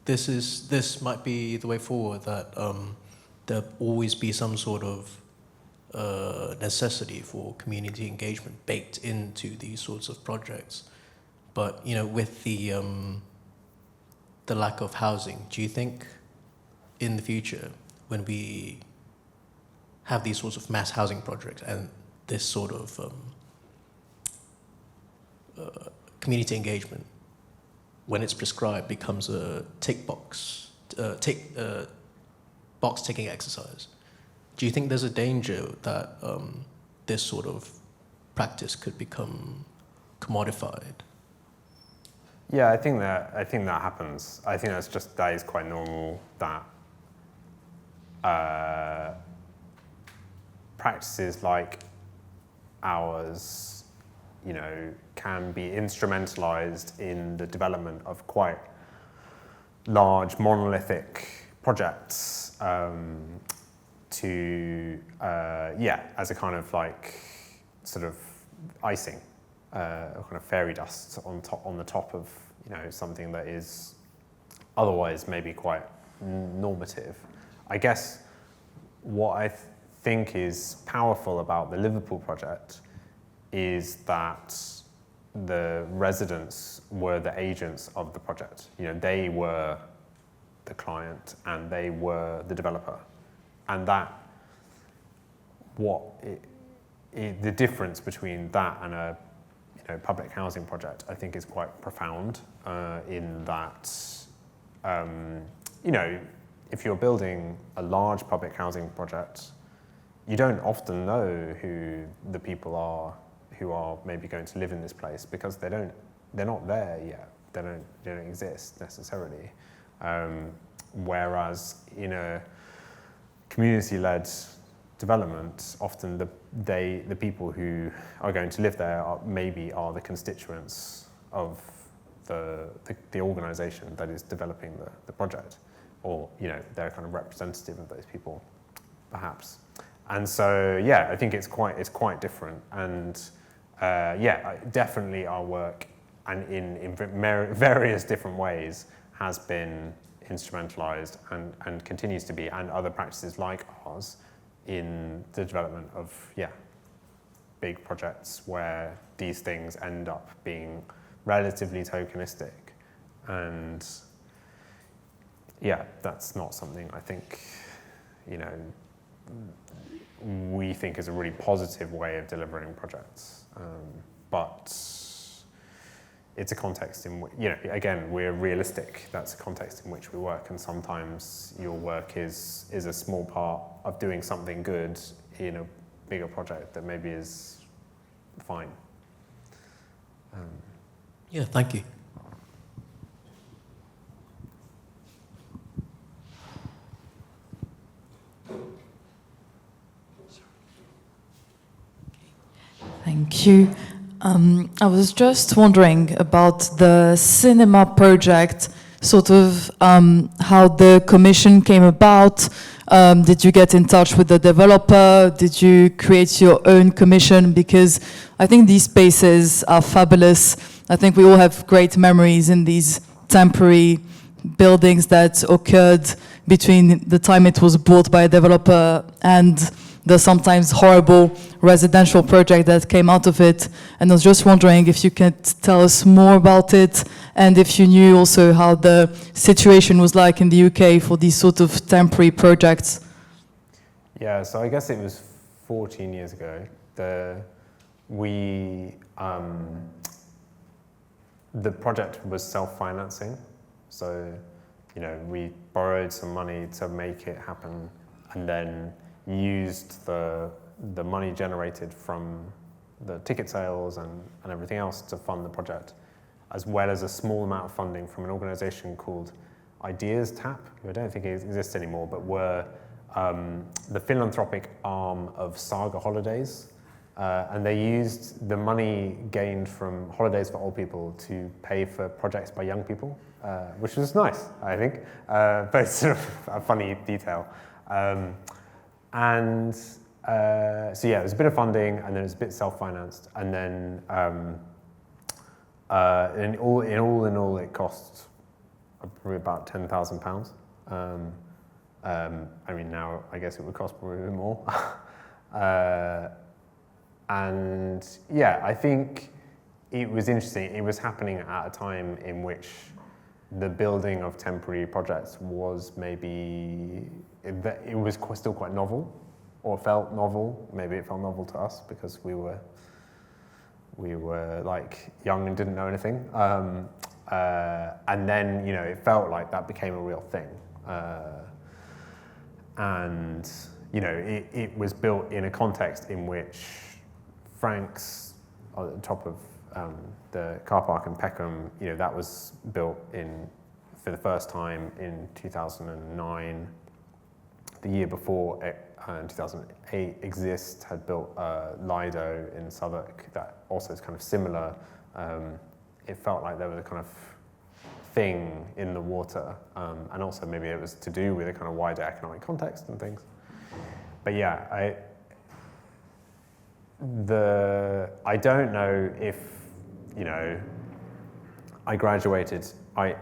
this might be the way forward, that there'll always be some sort of necessity for community engagement baked into these sorts of projects, but with the lack of housing, do you think in the future, when we have these sorts of mass housing projects and this sort of community engagement, when it's prescribed, becomes a box-ticking exercise? Do you think there's a danger that this sort of practice could become commodified? Yeah, I think that happens. I think that is quite normal, that practices like ours, can be instrumentalized in the development of quite large monolithic projects as a kind of sort of icing, or kind of fairy dust on the top of something that is otherwise maybe quite normative. I guess what I think is powerful about the Liverpool project is that the residents were the agents of the project. They were the client and they were the developer, and that the difference between that and a public housing project, I think, is quite profound in that, if you're building a large public housing project, you don't often know who the people are who are maybe going to live in this place, because they're not there yet. They don't exist necessarily. Whereas in a community-led development, often the people who are going to live there are the constituents of the organisation that is developing the project, or they're kind of representative of those people, perhaps. And so I think it's quite different. And definitely our work, and in various different ways, has been instrumentalized and continues to be, and other practices like ours, in the development of big projects where these things end up being relatively tokenistic. And that's not something I think we think is a really positive way of delivering projects, but it's a context in which, again, we're realistic. That's a context in which we work, and sometimes your work is a small part of doing something good in a bigger project that maybe is fine. Thank you. Thank you. I was just wondering about the cinema project, sort of how the commission came about. Did you get in touch with the developer? Did you create your own commission? Because I think these spaces are fabulous. I think we all have great memories in these temporary buildings that occurred between the time it was bought by a developer and the sometimes horrible residential project that came out of it. And I was just wondering if you could tell us more about it, and if you knew also how the situation was like in the UK for these sort of temporary projects. Yeah, so I guess it was 14 years ago. The project was self-financing. So, we borrowed some money to make it happen, and then used the money generated from the ticket sales and everything else to fund the project, as well as a small amount of funding from an organisation called Ideas Tap, who I don't think exists anymore, but were the philanthropic arm of Saga Holidays. And they used the money gained from holidays for old people to pay for projects by young people, which was nice, I think, but it's sort of a funny detail. It was a bit of funding, and then it was a bit self-financed, and then in all, it cost probably about £10,000. Now I guess it would cost probably a bit more. I think it was interesting. It was happening at a time in which the building of temporary projects was it was still quite novel, or felt novel. Maybe it felt novel to us because we were like young and didn't know anything. And then it felt like that became a real thing. It was built in a context in which Frank's at the top of the car park in Peckham, that was built for the first time in 2009. The year before, in 2008, Exist had built Lido in Southwark that also is kind of similar. It felt like there was a kind of thing in the water, and also maybe it was to do with a kind of wider economic context and things. But I don't know if, I graduated, I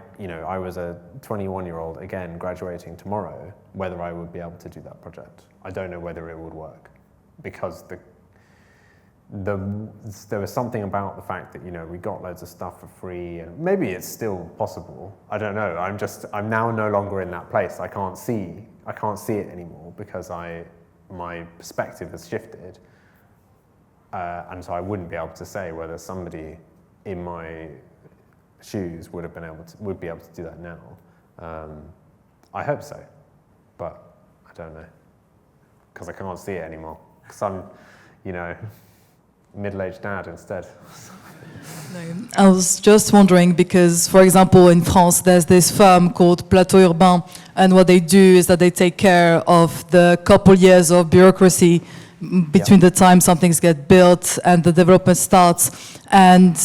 was a 21-year-old, again, graduating tomorrow, whether I would be able to do that project. I don't know whether it would work, because there was something about the fact that, we got loads of stuff for free, and maybe it's still possible. I don't know. I'm now no longer in that place. I can't see it anymore, because my perspective has shifted, and so I wouldn't be able to say whether somebody in my shoes would be able to do that now. I hope so, but I don't know, because I can't see it anymore. Because I'm, middle-aged dad instead. No, I was just wondering because, for example, in France, there's this firm called Plateau Urbain, and what they do is that they take care of the couple years of bureaucracy between the time some things get built and the development starts. And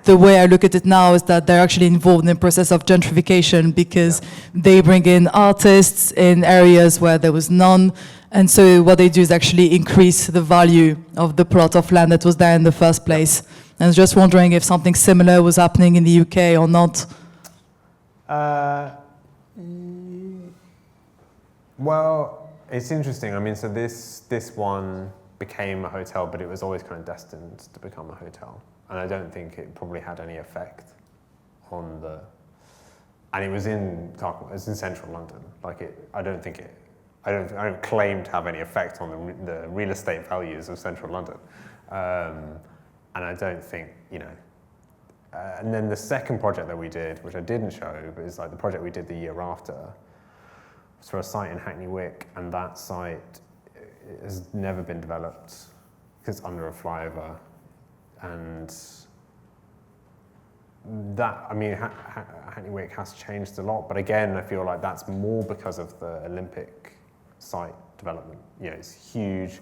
the way I look at it now is that they're actually involved in the process of gentrification because they bring in artists in areas where there was none. And so what they do is actually increase the value of the plot of land that was there in the first place. I was just wondering if something similar was happening in the UK or not. Well, it's interesting. I mean, so this one became a hotel, but it was always kind of destined to become a hotel. And I don't think it probably had any effect on the... And it was in central London. I don't claim to have any effect on the real estate values of central London. And I don't think, and then the second project that we did, which I didn't show, but is like the project we did the year after, was for a site in Hackney Wick, and that site has never been developed because it's under a flyover. And that, I mean, Hackney Wick has changed a lot, but again, I feel like that's more because of the Olympic site development. It's huge,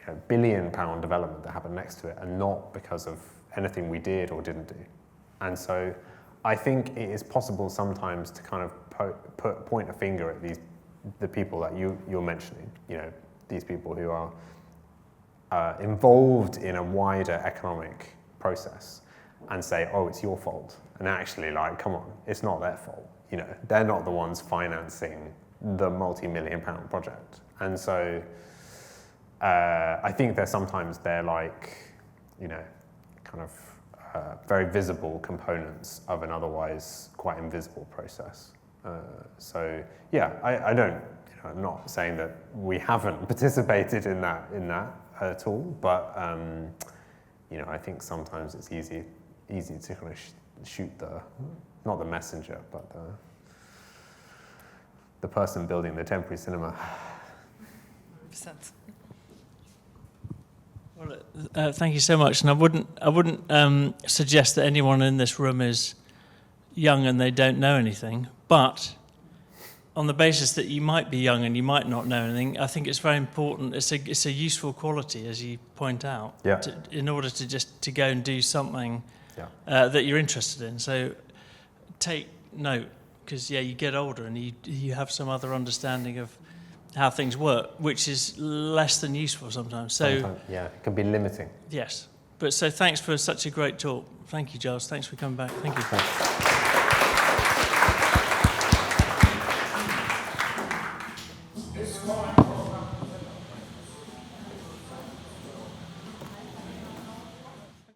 £1 billion development that happened next to it, and not because of anything we did or didn't do. And so I think it is possible sometimes to kind of point a finger at the people that you're mentioning, these people who are involved in a wider economic process and say, oh, it's your fault. And actually, come on, it's not their fault. They're not the ones financing the multi-million-pound project. And so I think sometimes they're very visible components of an otherwise quite invisible process. So yeah, I don't, I'm not saying that we haven't participated in that at all, but I think sometimes it's easy to kind of shoot not the messenger, but the person building the temporary cinema. 100%. Well, thank you so much. And I wouldn't suggest that anyone in this room is young and they don't know anything. But on the basis that you might be young and you might not know anything, I think it's very important. It's a useful quality, as you point out, in order to go and do something that you're interested in. So take note, because you get older and you have some other understanding of how things work, which is less than useful sometimes. So it can be limiting. Yes, but so thanks for such a great talk. Thank you, Giles. Thanks for coming back. Thank you. Thanks.